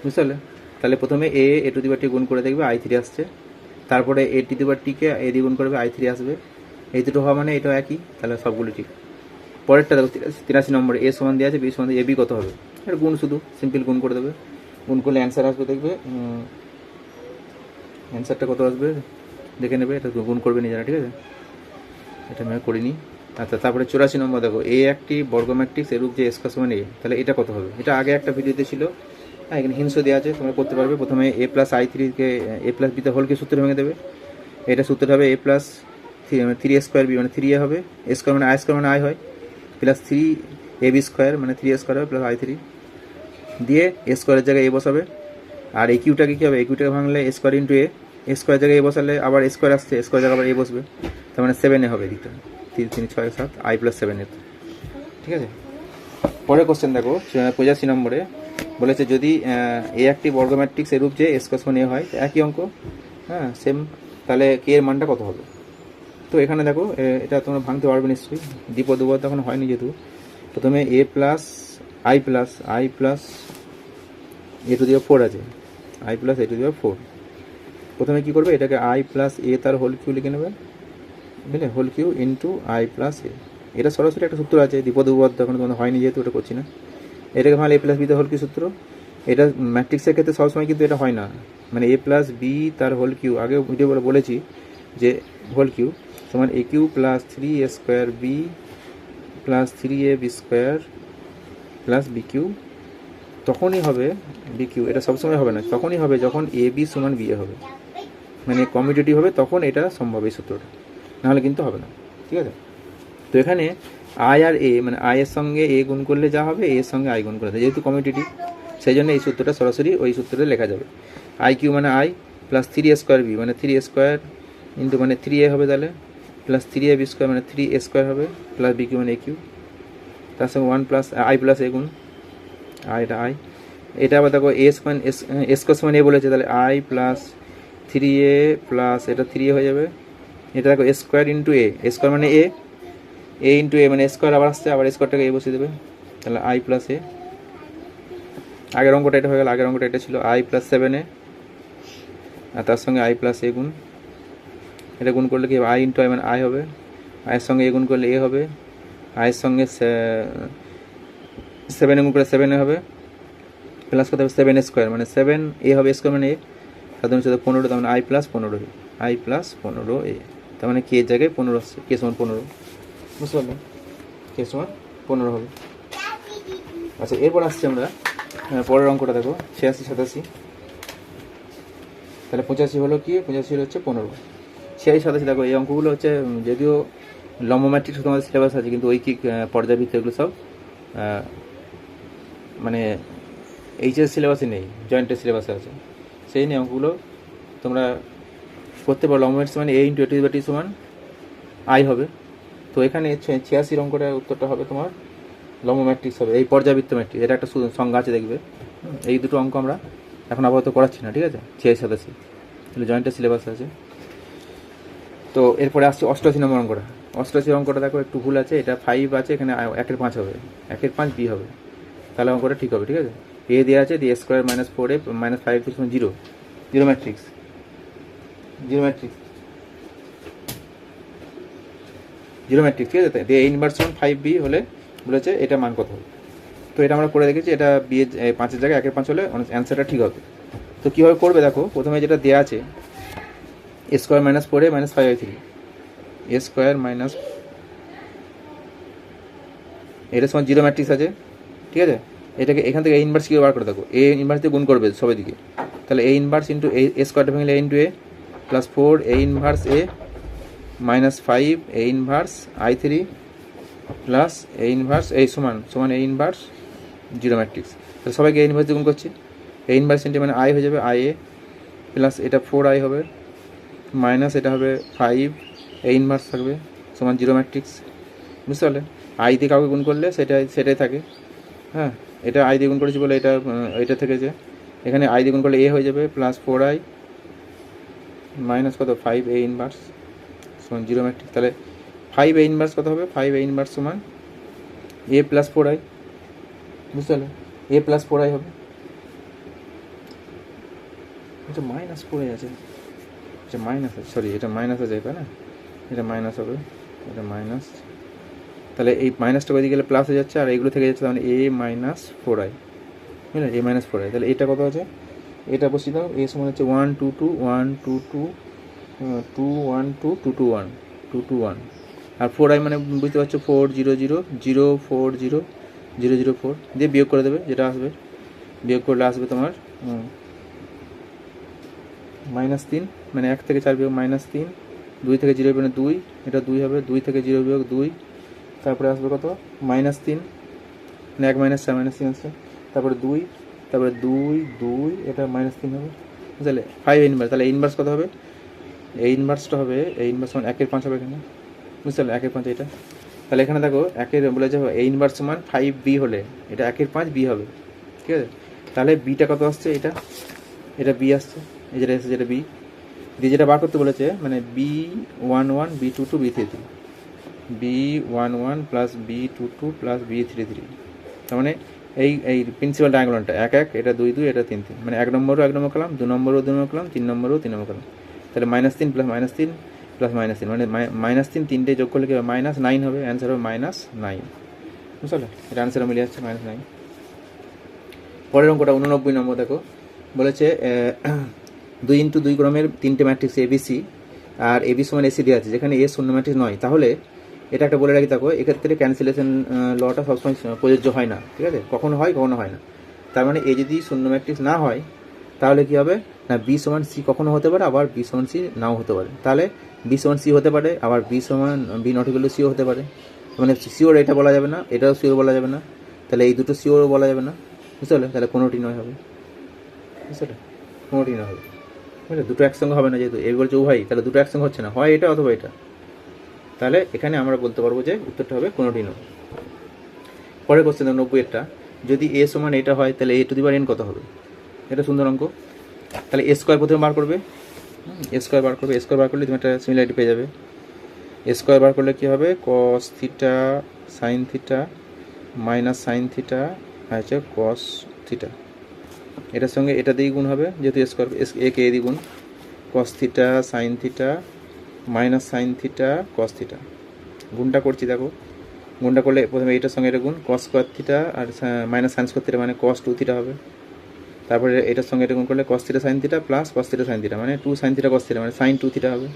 বুঝতে পারলে। তাহলে প্রথমে a⁻t গুণ করে দেখবে I3 আসছে, তারপরে a⁻tকে a দিয়ে গুণ করবে I3 আসবে, এই দুটো হওয়া মানে এটাও একই, তাহলে সবগুলি ঠিক। পরেরটা দেখো 83 নম্বরে এ সমান দেওয়া আছে, বি সমান দিয়ে, এবি কত হবে, এটা গুণ, শুধু সিম্পল গুণ করে দেবে, গুণ করলে অ্যান্সার আসবে, দেখবে অ্যান্সারটা কত আসবে দেখে নেবে, এটা গুণ করবে নিজেরা, ঠিক আছে, এটা আমি করিনি। আচ্ছা তারপরে 84 নম্বর দেখো, এ একটি বর্গ ম্যাট্রিক্স এরূপ যে স্কোয়ার সমান এ, তাহলে এটা কত হবে, এটা আগে একটা ভিডিওতে ছিল, হ্যাঁ এখানে হিংসা দেওয়া আছে, তোমরা করতে পারবে। প্রথমে a+I3কে a+b তে হোলকে সূত্র ভেঙে দেবে, এটা সূত্রটা হবে a+3a² b মানে 3a হবে, স্কোয়ার মানে I² মানে I হয়, প্লাস 3ab² মানে 3a² হবে, প্লাস I3 দিয়ে এ স্কোয়ারের জায়গায় এ বসাবে। আর এই কিউটাকে কী হবে, এই কিউটাকে ভাঙলে a² × a স্কোয়ার জায়গায় এ বসালে আবার স্কোয়ার আসছে, স্কোয়ার জায়গায় আবার এ বসবে, তার মানে 7a হবে এদিকটা, 3 3 6 7 I+7a, ঠিক আছে। পরের কোশ্চেন দেখো 85 নম্বরে বলেছে যদি এ একটি বর্গ ম্যাট্রিক্স এরূপ যে স্কোয়ার সমান এ হয়, একই অঙ্ক, হ্যাঁ সেম, তাহলে কে এর মানটা কত হবে। তো এখানে দেখো এটা তোমরা ভাঙতে পারবে নিশ্চয়ই, দ্বিপদ উপপাদ্য এখন হয়নি যেহেতু। প্রথমে I plus A to the power 4 আছে, I plus A to the power 4। প্রথমে কী করবে, এটাকে আই প্লাস এ তার হোল কিউ লিখে নেবে, বুঝলে, whole cube into I plus A. এটা সরাসরি একটা সূত্র আছে, দ্বিপদ উপপাদ্য, এখন তোমাদের হয়নি যেহেতু ওটা করছি না। এটাকে ভালো এ প্লাস বি তার হোল কিউ সূত্র। এটা ম্যাট্রিক্সের ক্ষেত্রে সবসময় কিন্তু এটা হয় না, মানে এ প্লাস বি তার হোল কিউ, আগে ভিডিও বলেছি যে হোল কিউ সমান A cube plus 3 A square B plus 3 A B square plus B cube. তখনই হবে বি কিউ, এটা সবসময় হবে না, তখনই হবে যখন এ বি সমান বি এ হবে, মানে কমিউটেটিভ হবে, তখন এটা সম্ভব এই সূত্রটা, নাহলে কিন্তু হবে না, ঠিক আছে। তো এখানে আই আর এ, মানে আই এর সঙ্গে এ গুণ করলে যা হবে, এর সঙ্গে আই গুণ করলে, যেহেতু কমিউটেটিভ সেই জন্য এই সূত্রটা সরাসরি ওই সূত্রটা লেখা যাবে। আই কিউ মানে I plus 3 A square B মানে 3 এ স্কোয়ার ইন্টু মানে 3 এ হবে, তাহলে প্লাস 3 এ বি স্কোয়ার মানে 3 এ স্কোয়ার হবে, প্লাস বি কিউ মানে এ কিউ, তার সঙ্গে 1 প্লাস আই প্লাস এ গুণ আই, এটা আই। এটা আবার দেখো এ স্কোয়ার এস সমান এ বলেছে, তাহলে আই প্লাস 3 এ প্লাস এটা 3 এ হয়ে যাবে। এটা দেখো এ স্কোয়ার ইন্টু এ স্কোয়ার মানে এ ইন্টু এ মানে স্কোয়ার আবার আসছে, আবার স্কোয়ারটাকে এ বসিয়ে দেবে, তাহলে আই প্লাস এ। আগের অঙ্কটা এটা হয়ে গেল, আগের অঙ্কটা এটা ছিল আই প্লাস 7 এ, আর তার সঙ্গে আই প্লাস এ গুণ, এটা গুণ করলে কি হবে, আই ইন্টু আই মানে আই হবে, আয়ের সঙ্গে এ গুণ করলে এ হবে, আয়ের সঙ্গে 7 এ গুণ করলে 7 এ হবে, প্লাস কত হবে 7 স্কোয়ার মানে 7 এ হবে, স্কোয়ার মানে এ, সাধারণ সাথে 15, তার মানে আই প্লাস 15 আই প্লাস 15 এ, তার মানে কে জায়গায় 15 আসছে, কে সমান 15, বুঝতে পারলাম, কে সমান 15 হবে। আচ্ছা, এরপর আসছি আমরা পরের অঙ্কটা, দেখো 86 87, তাহলে 85 হলো কি, 85 হচ্ছে 15, 86 87। দেখো এই অঙ্কগুলো হচ্ছে যদিও লম্ব ম্যাট্রিক্স তোমাদের সিলেবাস আছে, কিন্তু ঐকিক পর্যাবৃত্ত এগুলো সব মানে এইচএস সিলেবাসে নেই, জয়েন্টের সিলেবাসে আছে, সেই নিয়ে অঙ্কগুলো তোমরা করতে পারো। লম্ব ম্যাট্রিক্স মানে এ into A to the power টি সমান আই হবে। তো এখানে 86 অঙ্কটার উত্তরটা হবে তোমার লম্ব ম্যাট্রিক্স হবে, এই পর্যাবৃত্ত ম্যাট্রিক্স, এটা একটা সংজ্ঞা আছে দেখবে। এই দুটো অঙ্ক আমরা এখন আপাতত করাচ্ছি না, ঠিক আছে, 86 87 তাহলে জয়েন্টের সিলেবাস আছে। তো এরপরে আসছে 88 নম্বর অঙ্কটা। 88 অঙ্কটা দেখো একটু ভুল আছে, এটা 5 আছে, এখানে 1 এর 5 হবে, 1 এর 5 বি হবে, তাহলে অঙ্কটা ঠিক হবে, ঠিক আছে। এ দেওয়া আছে, দিয়ে স্কোয়ার মাইনাস 4 এ মাইনাস 5 থেকে 0, zero matrix, zero matrix, zero matrix, ঠিক আছে। দিয়ে এ ইনভার্স 5b হলে বলেছে এটা মান কত হবে। তো এটা আমরা করে দেখেছি, এটা বি এর 5 এর জায়গায় 1 এর 5 হলে অ্যান্সারটা ঠিক হবে। তো কীভাবে করবে দেখো, প্রথমে যেটা দেওয়া আছে এ স্কোয়ার মাইনাস 4 এ মাইনাস 5/3, এ স্কোয়ার মাইনাস, এটা সমান জিরো ম্যাট্রিক্স আছে, ঠিক আছে। এটাকে এখান থেকে এ ইনভার্স কীভাবে বার করে দেখো, এ ইনভার্স দিয়ে গুণ করবে সবাই দিকে, তাহলে এ ইনভার্স ইন্টু এ স্কোয়ারটা ভেঙে A into A plus 4 A inverse A minus 5 A inverse I3 plus A inverse এই সমান এ ইনভার্স জিরো ম্যাট্রিক্স। তাহলে সবাইকে এ ইনভার্স দিয়ে গুণ করছি, এ ইনভার্স ইন্টু মানে আই হয়ে যাবে আই এ প্লাস এটা 4i হবে মাইনাস এটা হবে 5 এ ইনভার্স থাকবে সমান জিরো ম্যাট্রিক্স, বুঝতে পারলে। আই দিয়ে কাউকে গুণ করলে সেটাই থাকে, হ্যাঁ। এটা আই দিয়ে গুণ করেছি বলে এটা থেকেছে, এখানে আই দিয়ে গুণ করলে এ হয়ে যাবে প্লাস 4i মাইনাস কত 5 এ ইনভার্স সমান জিরো ম্যাট্রিক্স। তাহলে 5 এ ইনভার্স কত হবে, 5 এ ইনভার্স সমান এ প্লাস 4i, বুঝতে পারলে, এ প্লাস 4i হবে, এটা মাইনাস 4i আছে, এটা মাইনাস আছে, সরি এটা মাইনাস আছে, তাই না, এটা মাইনাস হবে, এটা মাইনাস, তাহলে এই মাইনাসটা ওইদিকে গেলে প্লাস হয়ে যাচ্ছে, আর এইগুলো থেকে যাচ্ছে, তাহলে এ মাইনাস 4i, বুঝলেন, এ মাইনাস 4i। তাহলে এটা কত আছে, এটা বসিয়ে দাও, এ সমান হচ্ছে 1 2 2 1 2 2 2 1 2 2 2 1 2 2 1, আর 4i মানে বুঝতে পারছো 4 0 0 0 4 0 0 0 4 দিয়ে বিয়োগ করে দেবে, যেটা আসবে বিয়োগ করলে আসবে তোমার -3, মানে 1 থেকে 4 বিয়োগ -3, 2 থেকে 0 মানে 2, এটা 2 হবে, 2 থেকে 0 বিয়োগ 2, তারপরে আসবে কত -3, মানে 1 -4 -3 আসছে, তারপরে 2, তারপরে 2 2, এটা -3 হবে, বুঝলে 5 ইনভার্স। তাহলে ইনভার্স কত হবে, এই ইনভার্সটা হবে, এই ইনভার্স সমান 1 এর 5 হবে এখানে, বুঝতে পারলে, 1 এর 5 এটা। তাহলে এখানে দেখো 1 এর বলেছে এই ইনভার্স সমান 5b হলে এটা 1 এর 5 b হবে, ঠিক আছে। তাহলে বিটা কত আসছে, এটা b আসছে, এই যেটা এসেছে যেটা b দিয়ে যেটা বার করতে বলেছে, মানে b11 b22 b33, b11 plus b22 plus b33, তার মানে এই প্রিন্সিপাল ডায়াগোনালটা 1 1, এটা 2 2, এটা 3 3, মানে 1 নম্বরও 1 নম্বর কলাম, 2 নম্বরও 2 নম্বর কলাম, 3 নম্বরও 3 নম্বর কলাম। তাহলে -3 + -3 + -3, মানে -3 তিনটে যোগ করলে কি হবে -9 হবে, অ্যান্সার হবে -9, বুঝলে? এটা অ্যান্সার মিলে যাচ্ছে -9। পরের অঙ্কটা 89 নম্বর দেখো, বলেছে 2 × 2 ক্রমের 3টে ম্যাট্রিক্স এবিসি আর এবি সমান এসি দেওয়া আছে, যেখানে এ শূন্য ম্যাট্রিক্স নয়, তাহলে এটা একটা বলে রাখি থাকো, এক্ষেত্রে ক্যান্সেলেশন লটা সবসময় প্রযোজ্য হয় না, ঠিক আছে? কখনো হয় কখনো হয় না। তার মানে এ যদি শূন্য ম্যাট্রিক্স না হয় তাহলে কি হবে না, বি সমান সি কখনো হতে পারে, আবার বি সমান সি নাও হতে পারে। তাহলে বি সমান সি হতে পারে, আবার বি সমান বি নট ইকুয়াল টু সিও হতে পারে, মানে সিওর এটা বলা যাবে না, এটাও সিওর বলা যাবে না, তাহলে এই দুটো সিওরও বলা যাবে না, বুঝতে পারলে? তাহলে কোনোটি নয় হবে, বুঝতে পারলে? কোনোটি নয় হবে, বুঝলে? দুটো একসঙ্গে হবে না, যেহেতু এ বলছে উভয়, তাহলে দুটো একসঙ্গে হচ্ছে না, হয় এটা অথবা এটা। তাহলে এখানে আমরা বলতে পারবো যে উত্তরটা হবে কোনোটি নয়। পরের কোশ্চেন 90-এরটা, যদি এ সমান এটা হয় তাহলে এ টু দি পাওয়ার এন কত হবে? এটা সুন্দর অঙ্ক। তাহলে এ স্কোয়ার প্রথমে বার করবে, এ স্কোয়ার বার করবে, এ স্কোয়ার বার করলে তুমি একটা সিমিলারিটি পেয়ে যাবে। এ স্কোয়ার বার করলে কী হবে, cos theta sine theta minus sine theta আছে কস থিটা, এটার সঙ্গে এটা দিয়ে গুণ হবে, যেহেতু এ স্কোয়ার এ কে দিয়ে গুণ, cos theta sine theta minus sign theta cos theta. গুণটা করছি দেখো, গুণটা করলে প্রথমে এটার সঙ্গে এটা গুণ, কস স্কোয়ার থিটা আর মাইনাস সাইন স্কোয়ার থিটা মানে কস 2 থিটা হবে। তারপরে এটার সঙ্গে এটা গুণ করলে cos theta sine theta plus cos theta sine theta মানে 2 সাইন থিটা কস থিটা মানে সাইন 2 থিটা হবে।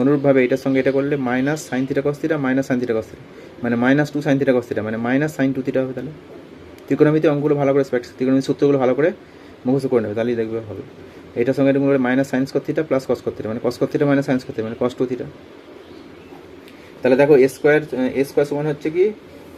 অনুরূপভাবে এটার সঙ্গে এটা করলে minus sign theta cos theta minus sign theta cos theta মানে -2 সাইন থিটা কস থিটা মানে মাইনাস সাইন 2 থিটা হবে। তাহলে ত্রিকোণমিতি অঙ্কগুলো ভালো করে ত্রিকোণমিতি সূত্রগুলো ভালো করে মুখস্থ করে নেবে, তাহলেই দেখবে হবে। এটার সঙ্গে এটা গুণ করলে minus sine square theta plus cos square theta মানে cos square theta minus sine square theta মানে কস 2 থিটা। তাহলে দেখো এ স্কোয়ার সমান হচ্ছে কি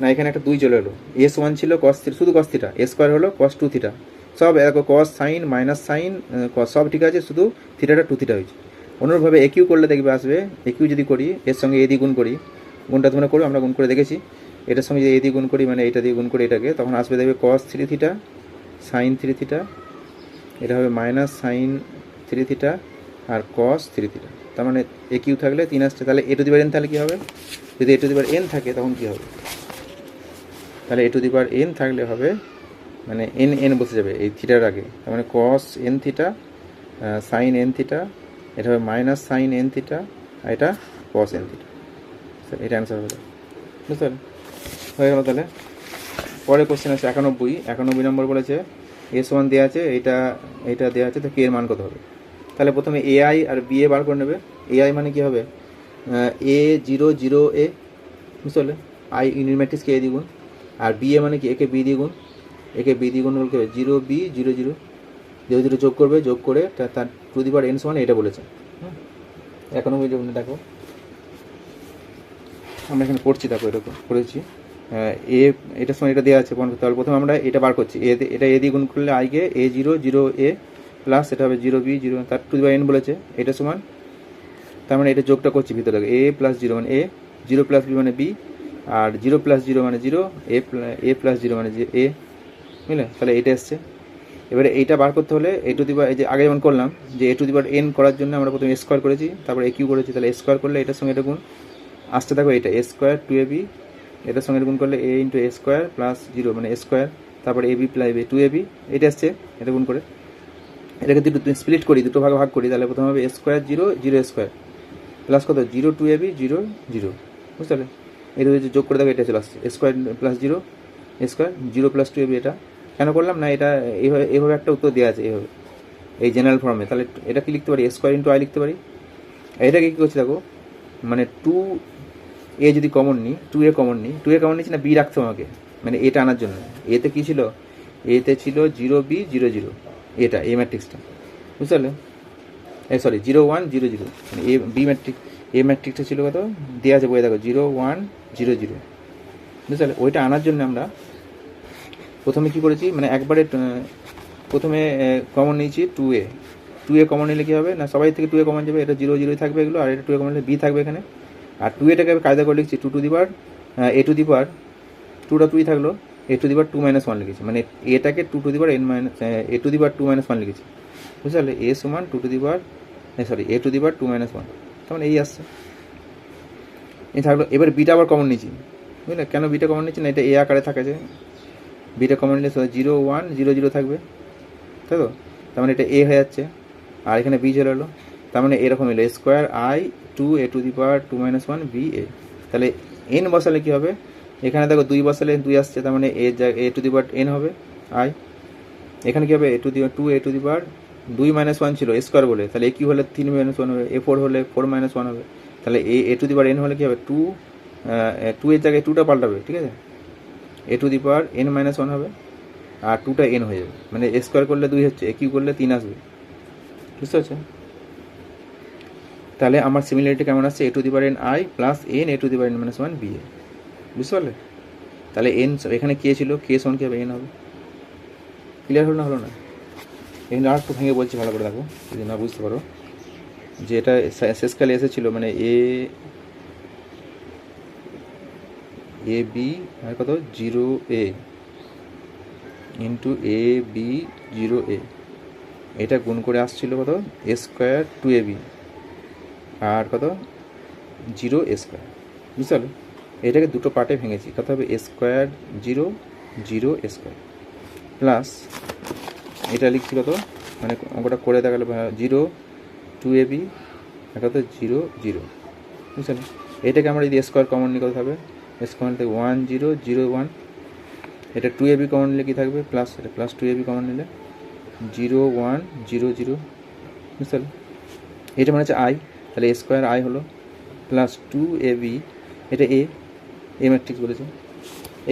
না, এখানে একটা 2 চলে এলো, এ সমান ছিল কস থিটা, শুধু কস থিটা, এ স্কোয়ার হলো কস 2 থিটা, সব দেখো কস সাইন মাইনাস সাইন কস সব ঠিক আছে, শুধু থিটাটা 2 থিটা হয়েছে। অনুরূপভাবে একিউ করলে দেখবে আসবে, একিউ যদি করি এর সঙ্গে এ দিয়ে গুণ করি, গুণটা তোমরা করো, আমরা গুণ করে দেখেছি, এটার সঙ্গে যদি এ দিয়ে গুণ করি মানে এটা দিয়ে গুণ করি এটাকে, তখন আসবে দেখবে কস 3 থিটা সাইন 3 থিটা, এটা হবে মাইনাস সাইন 3 থিটা আর কস 3 থিটা। তার মানে এ কিউ থাকলে 3 আসছে, তাহলে এ টু দি পাওয়ার এন তাহলে কী হবে, যদি এ টু দি পাওয়ার এন থাকে তখন কী হবে, তাহলে এ টু দি পাওয়ার এন থাকলে হবে মানে এন এন বসে যাবে এই থিটার আগে, তার মানে cos n theta sine n theta, এটা হবে মাইনাস সাইন এন থিটা আর এটা কস এন থিটা, এটা অ্যান্সার হবে, বুঝতে পারলেন? হয়ে গেল। তাহলে পরের কোশ্চেন আছে 91 নম্বর, বলেছে এ সমান দেওয়া আছে, এটা দেওয়া আছে, তো কে এর মান কত হবে? তাহলে প্রথমে এআই আর বি এ বার করে নেবে। এআই মানে কি হবে, A0 0 A, বুঝতে পারলে? আই ইউনিট ম্যাট্রিক্সকে এ দ্বিগুণ, আর বি এ মানে কি একে বি দ্বিগুণ, একে বি দ্বিগুণ হলে কি হবে 0 B 0 0, 0 0 যোগ করবে, যোগ করে তার টু দি পাওয়ার এন সমান এটা বলেছে। এখনও দেখো আমরা এখানে পড়ছি, দেখো এরকম করেছি, এটার সময় এটা দেওয়া আছে, তাহলে প্রথমে আমরা এটা বার করছি, এটা এ দিয়ে গুণ করলে আইকে A0 0 A প্লাস এটা হবে 0 B 0, তার টু দি পাওয়ার এন বলেছে, এটা সমান, তার মানে এটা যোগটা করছি ভিতরে, A প্লাস 0 মানে A, 0 প্লাস বি মানে বি, আর 0 প্লাস 0 মানে 0, এ প্লাস 0 মানে এ, বুঝলে? তাহলে এটা এসছে। এবারে এইটা বার করতে হলে এ টু দি পাওয়ার, এই যে আগে যেমন করলাম যে এ টু দি পাওয়ার এন করার জন্য আমরা প্রথমে স্কোয়ার করেছি, তারপরে এ কিউ করেছি, তাহলে স্কোয়ার করলে এটার সঙ্গে এটা গুণ আসতে থাকো, এটা এ স্কোয়ার 2ab, এটার সঙ্গে গুণ করলে a into A square plus 0 মানে এ স্কোয়ার, তারপরে ab প্লাস 2ab, এটা আসছে, এটা গুণ করে এটাকে দুটো স্প্লিট করি, দুটো ভাগে ভাগ করি, তাহলে প্রথমে হবে এ স্কোয়ার 0 0 স্কোয়ার প্লাস কত 0 2ab 0 0, বুঝতে পারলে? এটা যদি যোগ করে দেখো এটা চলে আসছে এ স্কোয়ার প্লাস 0 এ স্কোয়ার 0 প্লাস 2ab। এটা কেন করলাম না, এটা এইভাবে একটা উত্তর দেওয়া আছে এইভাবে এই জেনারেল ফর্মে, তাহলে এটা কি লিখতে পারি এ স্কোয়ার ইন্টু আই লিখতে পারি। এটাকে কী করছি দেখো, মানে 2a যদি কমন নিই, 2a কমন নিচ্ছি না, বি রাখতে আমাকে, মানে এটা আনার জন্য। এতে কী ছিল, এতে ছিল 0 B 0 0, এটা এ ম্যাট্রিক্সটা, বুঝতে পারলে? সরি 0 1 0 0, মানে এ বি ম্যাট্রিক্স, এ ম্যাট্রিক্সটা ছিল কত দেওয়া আছে বই দেখো 0 1 0 0, বুঝতে পারলে? ওইটা আনার জন্য আমরা প্রথমে কী করেছি, মানে একবারে প্রথমে কমন নিয়েছি 2a কমন নিলে কী হবে না, সবাই থেকে 2a কমন যাবে, এটা 0 0 থাকবে এগুলো, আর এটা 2a কমন নিলে বি থাকবে এখানে, আর 2aটাকে কায়দা করে লিখছি 2 two the power A to the পাওয়ার 2টা 2 থাকলো, এ টু দি পাওয়ার 2 - 1 লিখেছি, মানে এটাকে 2 two the power A to the power 2 - 1 লিখেছি, বুঝতে পারলে? এ সমান 2 two the power sorry A to the power 2 - 1, তখন এই আসছে, এই থাকলো। এবার বিটা আবার কমন নিয়েছি, বুঝলে? কেন বিটা কমন নিচ্ছি না, এটা এ আকারে থাকে যে, বিটা কমন নিলে 0 1 0 0 থাকবে, তাই তো? তার মানে এটা এ হয়ে যাচ্ছে, আর এখানে বি চলে এলো, তার মানে এরকম এলো square I 2 a to the power 2 - 1 B A. তাহলে এন বসালে কী হবে, এখানে দেখো 2 বসালে 2 আসছে, তার মানে এ টু দি পাওয়ার এন হবে আই। এখানে কী হবে, two A to the power 2 - 1 ছিল স্কোয়ার বলে, তাহলে এ কিউ হলে 3 - 1 হবে, এ 4 হলে 4 - 1 হবে, তাহলে এ টু দি পাওয়ার এন হলে কী হবে, 2 এর জায়গায় 2টা পাল্টাবে, ঠিক আছে, এ টু দি পাওয়ার n - 1 হবে, আর 2টা এন হয়ে যাবে, মানে স্কোয়ার করলে 2 হচ্ছে, এ কিউ করলে 3 আসবে, বুঝতে পারছো? তাহলে আমার সিমিলারিটি কেমন আসছে, A to the power n I plus n A to the power n - 1 B A, বুঝতে পারলে? তাহলে এন এখানে কে ছিল, কে সমান কী হবে, এন হবে। ক্লিয়ার হলো না, হলো না? এখানে আর একটু ভেঙে বলছি, ভালো করে দেখো যদি না বুঝতে পারো, যে এটা শেষকালে এসেছিলো মানে এ বি আর কত 0 এ ইন্টু এ বি 0 এ, এটা গুণ করে আসছিল কত এ স্কোয়ার 2 ab আর কত 0 এ স্কোয়ার, বুঝতে পারলো? এটাকে দুটো পার্টে ভেঙেছি, কত হবে এ স্কোয়ার 0 0 এ স্কোয়ার প্লাস এটা লিখছি কত, মানে অঙ্কটা করে দেখালো 0 2 ab আর কত 0 0, বুঝলেন? এটাকে আমরা যদি স্কোয়ার কমন নিই কত হবে, স্কোয়ার থেকে 1 0 0 1, এটা 2 ab কমন নিলে কী থাকবে, প্লাস এটা প্লাস 2 ab কমন নিলে 0 1 0 0, বুঝতে পারলে? এটা মানে হচ্ছে আই, তাহলে এ স্কোয়ার আই হলো প্লাস 2 ab, এটা এ ম্যাট্রিক্স বলেছে।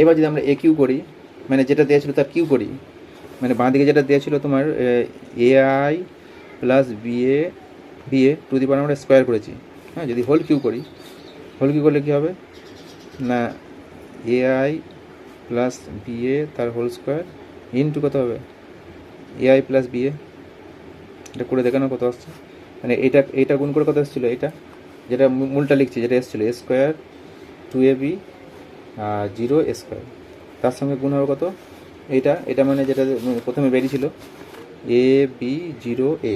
এবার যদি আমরা এ কিউ করি, মানে যেটা দেওয়া ছিল তার কিউ করি, মানে বাঁ দিকে যেটা দেওয়া ছিল তোমার A I plus B A to the power আমরা স্কোয়ার করেছি, হ্যাঁ, যদি হোল কিউ করি, হোল কিউ করলে কী হবে না, A I plus B A তার হোল স্কোয়ার ইন্টু কত হবে A I plus B A, এটা করে দেখানো কত আসছে, মানে এটা গুণ করে কত এসেছিলো, এটা যেটা মূলটা লিখছি যেটা এসেছিলো এ স্কোয়ার 2 ab আর 0 এ স্কোয়ার, তার সঙ্গে গুণ হবে কত এটা মানে যেটা প্রথমে বেরিয়েছিল এ বি 0 এ,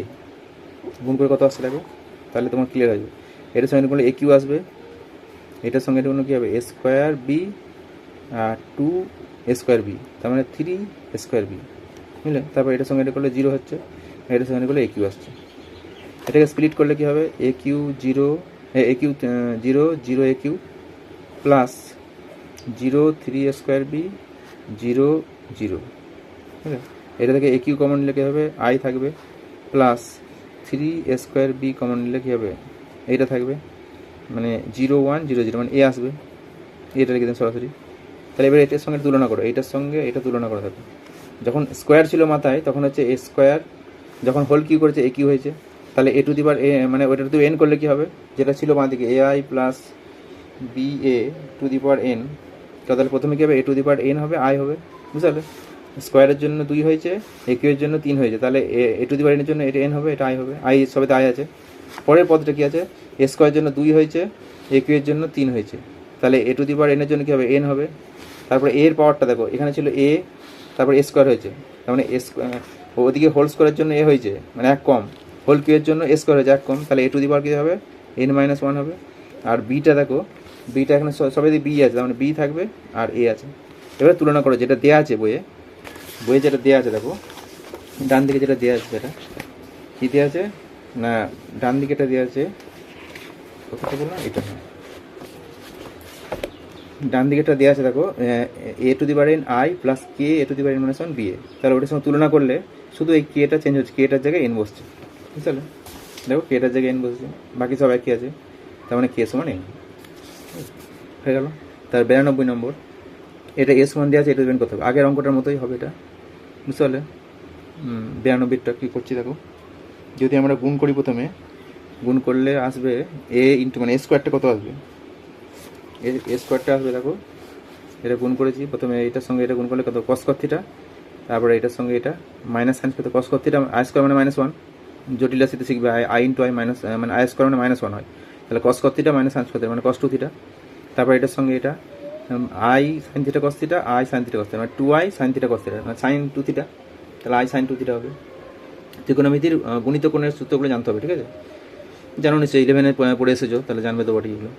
গুণ করে কত আসছে দেখো, তাহলে তোমার ক্লিয়ার হয়ে যাবে। এটার সঙ্গে করলে এ কিউ আসবে, এটার সঙ্গে এটা কী হবে এ স্কোয়ার বি আর 2 এ স্কোয়ার বি, তার মানে 3 এ স্কোয়ার বি, বুঝলে? তারপর এটার সঙ্গে এটা করলে 0 হচ্ছে, এটার সঙ্গে করলে এ কিউ আসছে, এটাকে স্প্লিট করলে কী হবে এ Q 0 0 0 A cube plus 0 3 A square B 0 0, ঠিক আছে? এটা থেকে এ কিউ কমন নিলে কী হবে আই থাকবে plus 3 A square B common নিলে কী হবে এইটা থাকবে, মানে 0 1 0 0, মানে এ আসবে, এটা লিখে দেন সরাসরি। তাহলে এবার এটার সঙ্গে তুলনা করো, এইটার সঙ্গে এটা তুলনা করা থাকবে, যখন স্কোয়ার ছিল মাথায় তখন হচ্ছে এ স্কোয়ার, যখন হোল কিউ করেছে এ কিউ হয়েছে, তাহলে এ টু দি পাওয়ার এ মানে ওইটা টু এন করলে কী হবে, যেটা ছিল বাঁ দিকে A I plus B A to the power N, তাহলে প্রথমে কী হবে A to the power N হবে আই হবে, বুঝতে পারলে? স্কোয়ারের জন্য 2 হয়েছে, এ কিউ এর জন্য 3 হয়েছে, তাহলে এ টু দি পাওয়ার এনের জন্য এটা এন হবে, এটা আই হবে, আই সবেতে আই আছে। পরের পদটা কী আছে, এ স্কোয়ারের জন্য 2 হয়েছে, এ কিউ এর জন্য 3 হয়েছে, তাহলে এ টু দি পাওয়ার এনের জন্য কী হবে এন হবে। তারপরে এর পাওয়ারটা দেখো, এখানে ছিল এ, তারপর এ স্কোয়ার হয়েছে, তার মানে ওদিকে হোল স্কোয়ারের জন্য এ হয়েছে মানে 1 কম, হোল কিউ এর জন্য এ স্কোয়ার হয়েছে 1 কম, তাহলে এ টু দি পাওয়ার কী হবে n - 1 হবে। আর বিটা দেখো, বিটা এখানে সবাই বি আছে, তার মানে বি থাকবে আর এ আছে। এবার তুলনা করো যেটা দেওয়া আছে বইয়ে যেটা দেওয়া আছে, দেখো ডান দিকে যেটা দেওয়া আছে, সেটা কী দেওয়া আছে না, ডান দিকে এটা দেওয়া আছে, কোথাটা বললাম এটা, ডান দিকেটা দেওয়া আছে দেখো A to the power n I plus কে A to the power n - 1 B A, তাহলে ওটার সঙ্গে তুলনা করলে শুধু এই কেটা চেঞ্জ হচ্ছে, কেটার জায়গায় এন বসছে, বুঝতে পারলে? দেখো কেটার জায়গায় এন বসছে, বাকি সব একই আছে, তার মানে কে সমান এন হয়ে গেল। তার 92 নম্বর, এটা এস ওয়ান দেওয়া আছে, এটা বের করতে হবে, আগের অঙ্কটার মতোই হবে এটা, বুঝতে পারলে? 92টা কী করছি দেখো, যদি আমরা গুণ করি, প্রথমে গুণ করলে আসবে এ ইন্টু মানে এ স্কোয়ারটা কত আসবে, এ স্কোয়ারটা আসবে দেখো, এটা গুণ করেছি প্রথমে, এটার সঙ্গে এটা গুণ করলে কত কস কস থিটা, তারপরে এটার সঙ্গে এটা মাইনাস সাইন কত cos cos theta, i square মানে -1, জটিল রাশিতে শিখবে আই ইন্টু আই মাইনাস মানে আই স্কোয়ার মানে -1 হয়, তাহলে cos cos theta minus sine square মানে cos 2 থিটা, তারপর এটার সঙ্গে এটা i sine theta cos theta, i sine theta cos theta, মানে 2i sine theta cos theta, মানে সাইন 2 থিটা, তাহলে আই সাইন 2 থিটা হবে। ত্রিকোণমিতির গণিত কোণের সূত্রগুলো জানতে হবে, ঠিক আছে? জানো নিশ্চয়ই 11-এ পড়ে এসেছো, তাহলে জানবে তো বটি এগুলো।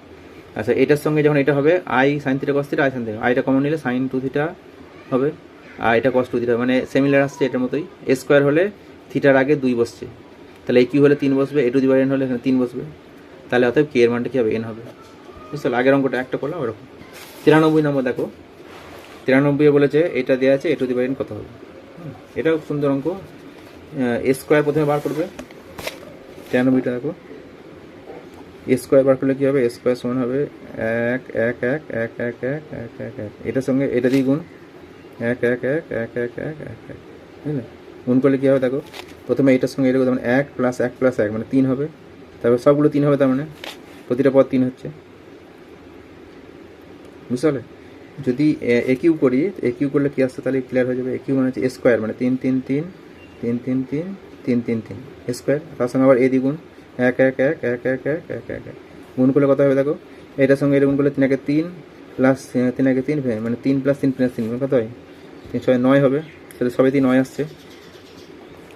আচ্ছা, এটার সঙ্গে যখন এটা হবে I sine theta cos theta, i sine theta, আইটা কমন নিলে সাইন 2 থিটা হবে, আর এটা cos 2 থিটা, মানে সিমিলার আসছে এটার মতোই। এ স্কোয়ার হলে থিটার আগে 2 বসছে, তাহলে এ কিউ হলে 3 বসবে, এ টু দি পাওয়ার n হলে এখানে 3 বসবে, তাহলে অতএব কে এর মানটা কী হবে, n হবে। বুঝতে পারলে, আগের অঙ্কটা একটা করলাম ওরকম। 93 নম্বর দেখো, 93 বলেছে এটা দেওয়া আছে এ টু দি পাওয়ার n কত হবে। এটাও সুন্দর অঙ্ক। এ স্কোয়ার প্রথমে বার করবে, 93টা দেখো, এ স্কোয়ার বার করলে কী হবে, এ স্কোয়ার সমান হবে 1 1 1 1 1 1 1 1 1, এটার সঙ্গে এটা দিয়ে গুণ 1 1 1 1 1 1 1 1, বুঝলে, গুণ করলে কী হবে দেখো, প্রথমে এটার সঙ্গে এটা মানে 1 + 1 + 1 মানে 3 হবে, তারপর সবগুলো 3 হবে, তার মানে প্রতিটা পদ 3 হচ্ছে। বুঝতে পারলে, যদি এ কিউ করি, এ কিউ করলে কী আসছে তাহলে ক্লিয়ার হয়ে যাবে। এ কিউ মানে হচ্ছে এ স্কোয়ার মানে 3 3 3 3 3 3 3 3 3 এ স্কোয়ার, তার সঙ্গে আবার এ দ্বিগুণ 1 1 1 1 1 1 1 1 1, গুণ করলে কত হবে দেখো, এটার সঙ্গে এটা গুণ করলে 3 × 3 প্লাস 3 × 3 মানে 3 + 3 + 3 মানে কত হয়, 3 6 9 হবে, তাহলে সবেতেই 9 আসছে।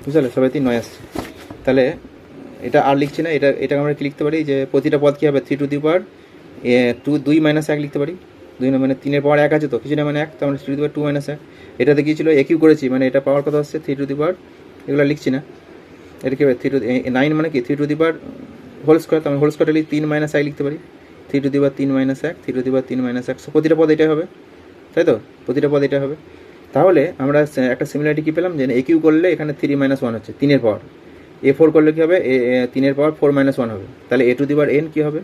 বুঝতে পারলে, সবেতেই 9 আসছে। তাহলে এটা আর লিখছি না, এটাকে আমরা কি লিখতে পারি, যে প্রতিটা পদ কী হবে 3 টু দি পাওয়ার 2 - 1 লিখতে পারি। 2 মানে 3 এর পাওয়ার 1 আছে তো, কিছু না মানে 1, তার মানে 3 টু দি পাওয়ার 2 - 1। এটাতে কী ছিল, এ কিউ করেছি, মানে এটা পাওয়ার কত আসছে 3 টু দি পাওয়ার, এগুলো লিখছি না। এটা কী হবে 3 টু 9 মানে কি 3 to the power whole square, তার হোল স্কোয়ারটা লিখে 3 - 1 লিখতে পারি, 3 to the power 3 - 1, 3 to the পাওয়ার 3 - 1, প্রতিটা পদ এটাই হবে, তাই তো, প্রতিটা পদ এটা হবে। তাহলে আমরা একটা সিমিলারিটি কী পেলাম, যে এ কিউ করলে এখানে 3 - 1 হচ্ছে 3 এর পাওয়ার, এ 4 করলে কী হবে, 3 এর পাওয়ার 4 - 1 হবে, তাহলে এ টু দি পাওয়ার n কী হবে,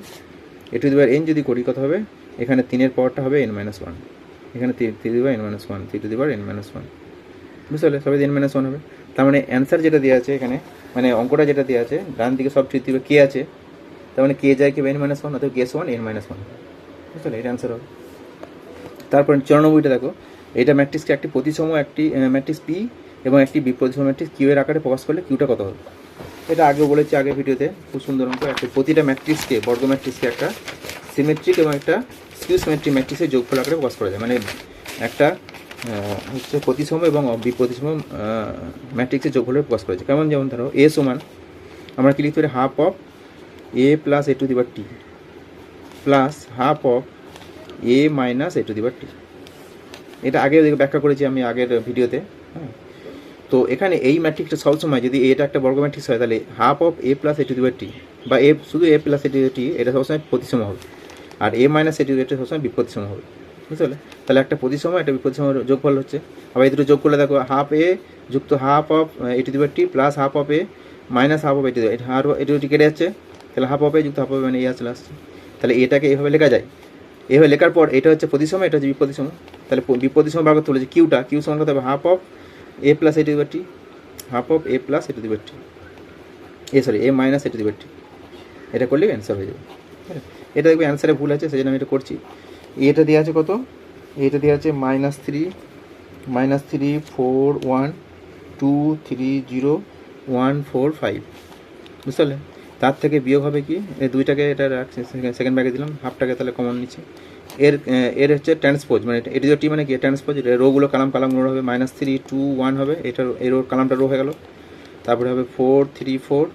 A to the power n যদি করি কত হবে, এখানে 3 এর পাওয়ারটা হবে n - 1, এখানে 3 to the power n - 1, 3 to the power n - 1। বুঝতে পারলে, সবাই n - 1 হবে। তার মানে অ্যান্সার যেটা দেওয়া আছে এখানে, মানে অঙ্কটা যেটা দেওয়া আছে ডান দিকে সব ঠিক দিবে কে আছে, তার মানে কে যায় কি n - 1, অর্থাৎ কে সমান n - 1। বুঝতে পারলে, এটা অ্যান্সার হবে। তারপর 94টা দেখো, এটা ম্যাট্রিক্সকে একটি প্রতিসম একটি ম্যাট্রিক্স পি এবং একটি বিপ্রতিসম ম্যাট্রিক্স কিউ এর আকারে প্রকাশ করলে কিউটা কত হবে। এটা আগেও বলেছি, আগের ভিডিওতে, খুব সুন্দর অঙ্ক। একটা প্রতিটা ম্যাট্রিক্সকে, বর্গ ম্যাট্রিক্সকে একটা সিমেট্রিক এবং একটা স্কিউ সিমেট্রিক ম্যাট্রিক্সের যোগফল আকারে প্রকাশ করা যায়, মানে একটা হচ্ছে প্রতিসম এবং বিপ্রতিসম ম্যাট্রিক্সের যোগফলে প্রকাশ করা যায়। কেমন, যেমন ধরো এ সমান, আমরা কি লিখতে পারি, half of A plus A to the power T plus half of A minus A to the power T. এটা আগে ব্যাখ্যা করেছি আমি আগের ভিডিওতে। হ্যাঁ, তো এখানে এই ম্যাট্রিক্সটা সবসময়, যদি এটা একটা বর্গ ম্যাট্রিক্স হয়, তাহলে half of A plus A to the power T বা এ শুধু এ প্লাস এ টু দি টি, এটা সবসময় প্রতিসম হবে, আর এ মাইনাস এ টু দি সবসময় বিপ্রতিসম হবে। বুঝতে পারলে, তাহলে একটা প্রতিসম একটা বিপ্রতিসম যোগফল হচ্ছে। আবার এই দুটো যোগ করলে দেখো, হাফ এ যুক্ত half of A to the power T plus half of A minus half of A to the power, আর এ টু টি কেটে যাচ্ছে, তাহলে হাফ অফ এ যুক্ত হাফ অফ মানে এ চলে আসছে। তাহলে এটাকে এইভাবে লেখা যায়। এভাবে লেখার পর এটা হচ্ছে প্রতিসম, এটা হচ্ছে বিপ্রতিসম। তাহলে বিপ্রতিসম বার করতে বলেছে কিউটা, কিউ সমান কত হবে, half of A plus A to the power T, half of A plus A to the power T, A minus A to the power T. এটা করলেই অ্যান্সার হয়ে যাবে। এটা দেখবে অ্যান্সারে ভুল আছে, সেই জন্য আমি এটা করছি। এটা দেওয়া আছে কত, এটা দেওয়া আছে -3 4 1 2 3 0 1 4 5। বুঝতে পারলে, তার থেকে বিয়োগ হবে কি, এই দুইটাকে এটা রাখছি সেকেন্ড ব্যাগে দিলাম, হাফটাকে তাহলে কমন নিচ্ছি। এর হচ্ছে ট্রান্সপোজ, মানে এটি টি মানে কি ট্রান্সপোজ, রোগুলো কালামগুলো হবে, -3 2 1 হবে, এটা এই রোর কালামটা রো হয়ে গেল, তারপরে হবে 4 3 4,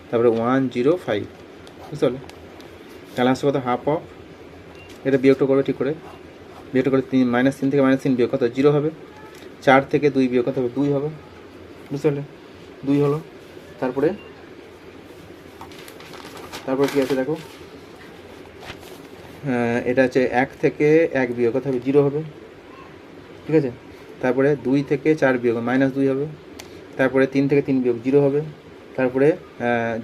তারপরে 1 0 5। বুঝতে পারলে, তাহলে আসছে কত, হাফ অফ, এটা বিয়োগটা করবে ঠিক করে, বিয়োগটা করে -3 থেকে -3 বিয়োগ কত 0 হবে, 4 থেকে 2 বিয়োগ কত হবে 2 হবে। বুঝতে পারলে, 2 হলো। তারপরে কী আছে দেখো, এটা হচ্ছে 1 থেকে 1 বিয়োগ কত হবে 0 হবে, ঠিক আছে। তারপরে 2 থেকে 4 বিয়োগ -2 হবে, তারপরে 3 থেকে 3 বিয়োগ 0 হবে, তারপরে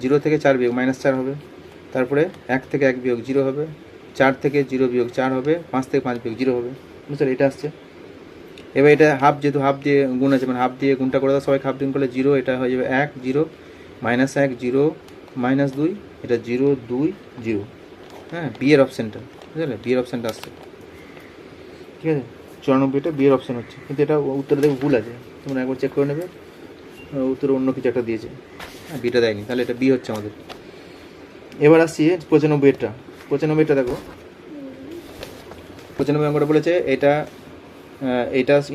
0 থেকে 4 বিয়োগ -4 হবে, তারপরে 1 থেকে 1 বিয়োগ 0 হবে, 4 থেকে 0 বিয়োগ 4 হবে, 5 থেকে 5 বিয়োগ 0 হবে। বুঝতে পারলে, এটা আসছে। এবার এটা হাফ, যেহেতু হাফ দিয়ে গুণ আছে, মানে হাফ দিয়ে গুণটা করে দাও, সবাই হাফ গুণ করলে 0, এটা হয়ে যাবে 1 0 -1 0 -2, এটা 0 2 0। হ্যাঁ, বি এর অপশানটা, বুঝলে, বি এর অপশানটা আসছে, ঠিক আছে। 94টা বি এর অপশান হচ্ছে, কিন্তু এটা উত্তরে দেখো ভুল আছে, তোমরা একবার চেক করে নেবে, উত্তরে অন্য কিছু একটা দিয়েছে, হ্যাঁ বিটা দেয়নি, তাহলে এটা বি হচ্ছে আমাদের। এবার আসছি 95টা। 95টা দেখো, 95 অঙ্কটা বলেছে এটা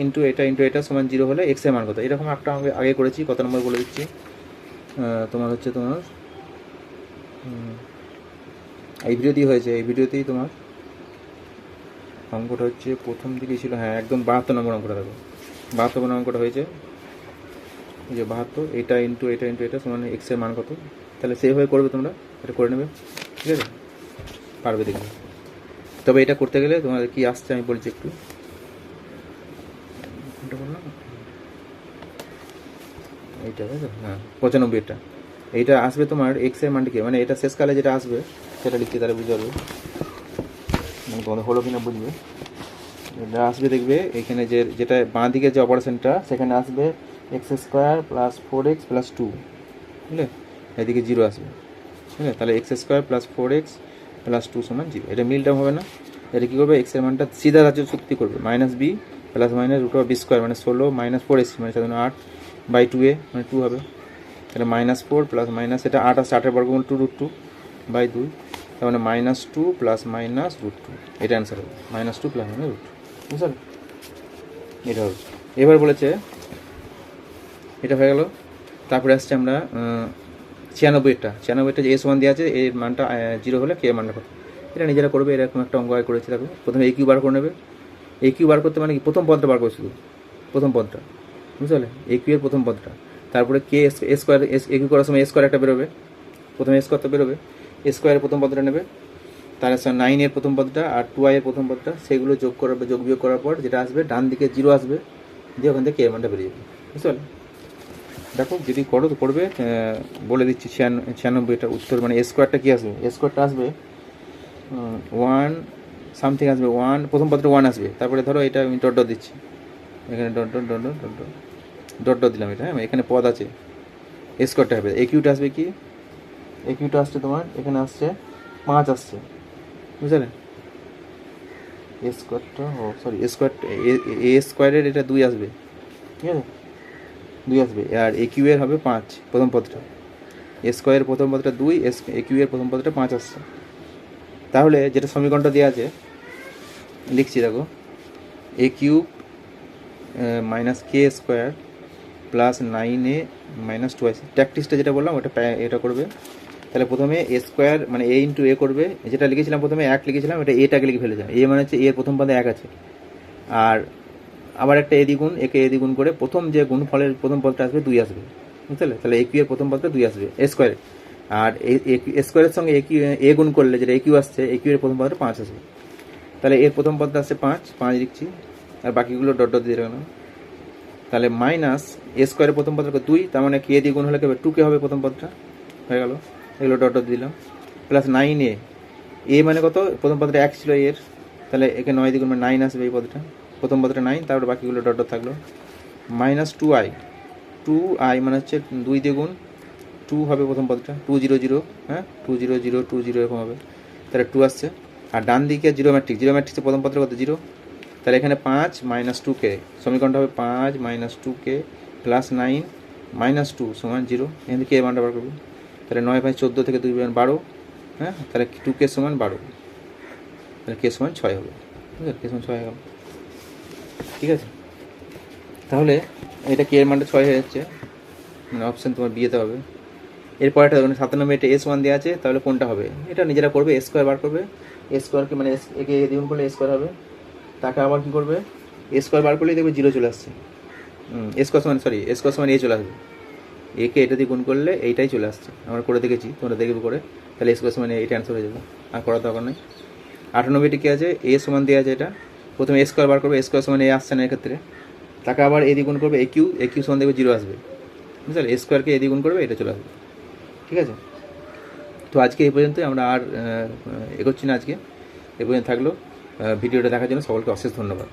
ইন্টু এটা সমান 0 হলে এক্স এর মান কত। এরকম একটা আগে করেছি, কত নম্বর বলে দিচ্ছি, তোমার হচ্ছে তোমার এই ভিডিওতেই হয়েছে, এই ভিডিওতেই তোমার অঙ্কটা হচ্ছে প্রথম দিকেই ছিল, হ্যাঁ একদম 72 নম্বর অঙ্কটা দেখো, 72 বনাম অঙ্কটা হয়েছে এই যে 72, এটা ইন্টু এটা সমান এক্সের মান কত, তাহলে সেইভাবে করবে তোমরা, এটা করে নেবে, ঠিক আছে, পারবে দেখবে। তবে এটা করতে গেলে তোমাদের কি আসছে আমি বলছি একটু, কোনটা বললাম এইটা, তাই তো, হ্যাঁ 95টা, এইটা আসবে তোমার এক্সের মানটিকে, মানে এটা শেষকালে যেটা আসবে সেটা লিখতে তাহলে বুঝতে পারবে, মানে তোমাদের হলো কিনা বুঝবে। এটা আসবে দেখবে এখানে যেটা বাঁ দিকে যে অপারেশনটা সেখানে আসবে x² + 4x + 2, বুঝলে, এদিকে 0 আসবে, ঠিক আছে, তাহলে x² + 4x + 2 = 0। এটা মিল টার্ম হবে না, এটা কী করবে, এক্সের মানটা সিধা রাজ্য চুক্তি করবে, -b + -√b² মানে 16 - 4ac মানে 8/2a মানে 2 হবে, তাহলে -4 + মাইনাস এটা 8 আছে, 8-এর বর্গমূল 2√2/2, তার মানে -2 + -√2, এটা অ্যান্সার হবে, -2 + -√2, বুঝতে পারলে, এটা হবে। এবার বলেছে এটা হয়ে গেল, তারপরে আসছে আমরা 96টা যে s1 দেওয়া আছে, এর মানটা 0 হলে কে মানটা কত, এটা নিজেরা করবে, এরকম একটা অঙ্ক আয় করেছে। দেখো প্রথমে এ কিউ বার করে নেবে, এ কিউ বার করতে মানে কি, প্রথম পদটা বার করে, শুধু প্রথম পদটা, বুঝতে পারলে, এ কিউ এর প্রথম পদটা, তারপরে কে স্কোয়ার, এ কিউ করার সময় স্কোয়ার একটা বেরোবে, প্রথমে স্কোয়ারটা বেরোবে, স্কোয়ারের প্রথম পদটা নেবে, তার সাথে 9 এর প্রথম পদটা আর 2i এর প্রথম পদটা, সেগুলো যোগ বিয়োগ করার পর যেটা আসবে ডান দিকে 0 আসবে, দিয়ে ওখান থেকে কে মানটা বেরিয়ে যাবে, বুঝতে পারলে। দেখো যদি করো তো করবে, বলে দিচ্ছি 96টা উত্তর, মানে স্কোয়ারটা কী আসবে, স্কোয়ারটা আসবে 1 সামথিং আসবে, 1 প্রথম পদটা 1 আসবে, তারপরে ধরো এটা আমি ডট দিচ্ছি, এখানে ডট দিলাম এটা, হ্যাঁ এখানে পদ আছে, স্কোয়ারটা হবে, এ কিউটা আসবে কি, এ কিউটা আসছে তোমার এখানে আসছে 5 আসছে, বুঝলে, স্কোয়ারটা স্কোয়ারের এটা 2 আসবে, ঠিক আছে, 2 আসবে, আর এ কিউ এর হবে 5 প্রথম পদটা, স্কোয়ারের প্রথম পদটা 2, এ কিউ এর প্রথম পদটা 5 আসছে। তাহলে যেটা সমীকরণটা দেওয়া আছে লিখছি, দেখো এ কিউব -k² + 9a - 2ac, প্র্যাকটিসটা যেটা বললাম ওটা এটা করবে। তাহলে প্রথমে এ স্কোয়ার মানে a × a করবে, যেটা লিখেছিলাম প্রথমে 1 লিখেছিলাম, এটা এটাকে লিখে ফেলেছিলাম, এ মানে হচ্ছে এর প্রথম পদে 1 আছে, আর আবার একটা এ দ্বিগুণ, একে এ দ্বিগুণ করে প্রথম যে গুণফলের প্রথম পদটা আসবে 2 আসবে, বুঝতে পারলে, তাহলে এ কিউ এর প্রথম পদটা 2 আসবে এ স্কোয়ারে, আর এ স্কোয়ারের সঙ্গে এ গুণ করলে যেটা এ কিউ আসছে, এ কিউ এর প্রথম পদটা 5 আসবে, তাহলে এর প্রথম পদটা আসছে 5 লিখছি, আর বাকিগুলো ডট দিয়ে রাখলাম, তাহলে মাইনাস এ স্কোয়ারের প্রথম পদটা 2, তার মানে কে দিয়ে গুণ হলে কেবে 2k হবে প্রথম পদটা, হয়ে গেল, এগুলো ডট দিলাম, প্লাস 9a, এ মানে কত, প্রথম পদটা 1 ছিল এর, তাহলে একে 9 দ্বিগুণ মানে 9 আসবে এই পদটা, প্রথম পদটা 9, তারপরে বাকিগুলো ডট থাকলো, -2i মানে হচ্ছে 2 দ্বিগুণ 2 হবে প্রথম পদটা, 2 0 0, হ্যাঁ 2 0 0 2 0 এরকম হবে, তাহলে 2 আসছে, আর ডান দিকে জিরো ম্যাট্রিক্সে প্রথম পদটা কত 0, তাহলে এখানে 5 - 2k, সমীকরণটা হবে 5 - 2k + 9 - 2 = 0, এখান থেকে কে মানটা বার করবো, তাহলে 9 5 14 থেকে 2 12, হ্যাঁ তাহলে 2k = 12, তাহলে k = 6 হবে, ঠিক আছে, k = 6 হয়ে গেল, ঠিক আছে। তাহলে এটা কে এর মানটা 6 হয়ে যাচ্ছে, মানে অপশান তোমার বিয়েতে হবে। এরপর একটা ধরুন 97 এটা s1 দেওয়া আছে, তাহলে কোনটা হবে, এটা নিজেরা করবে, এ স্কোয়ার বার করবে, এ স্কোয়ারকে মানে একে এ দ্বিগুণ করলে এ স্কোয়ার হবে, তাকে আবার কী করবে, এ স্কোয়ার বার করলেই দেখবে 0 চলে আসছে, এ স্কোয়ার এ চলে আসবে, একে এটা দিয়ে গুণ করলে এইটাই চলে আসছে, আমরা করে দেখেছি, তোমরা দেখবে করে, তাহলে এ স্কোয়ার এইটা অ্যান্সার হয়ে যাবে, আর করার দরকার নেই। 98টি কী আছে, এ সমান দেওয়া আছে, এটা প্রথমে এ স্কোয়ার বার করবে, এ স্কোয়ার এ আসছে না এক্ষেত্রে, তাকে আবার এ দিয়ে গুণ করবে, এ কিউ সমান দেখবে 0 আসবে, বুঝলে, এ স্কোয়ারকে এ দিয়ে গুণ করবে, এটা চলে আসবে, ঠিক আছে। তো আজকে এই পর্যন্তই, আমরা আর এগোচ্ছি না, আজকে এ পর্যন্ত থাকলো। ভিডিওটা দেখার জন্য সকলকে অশেষ ধন্যবাদ।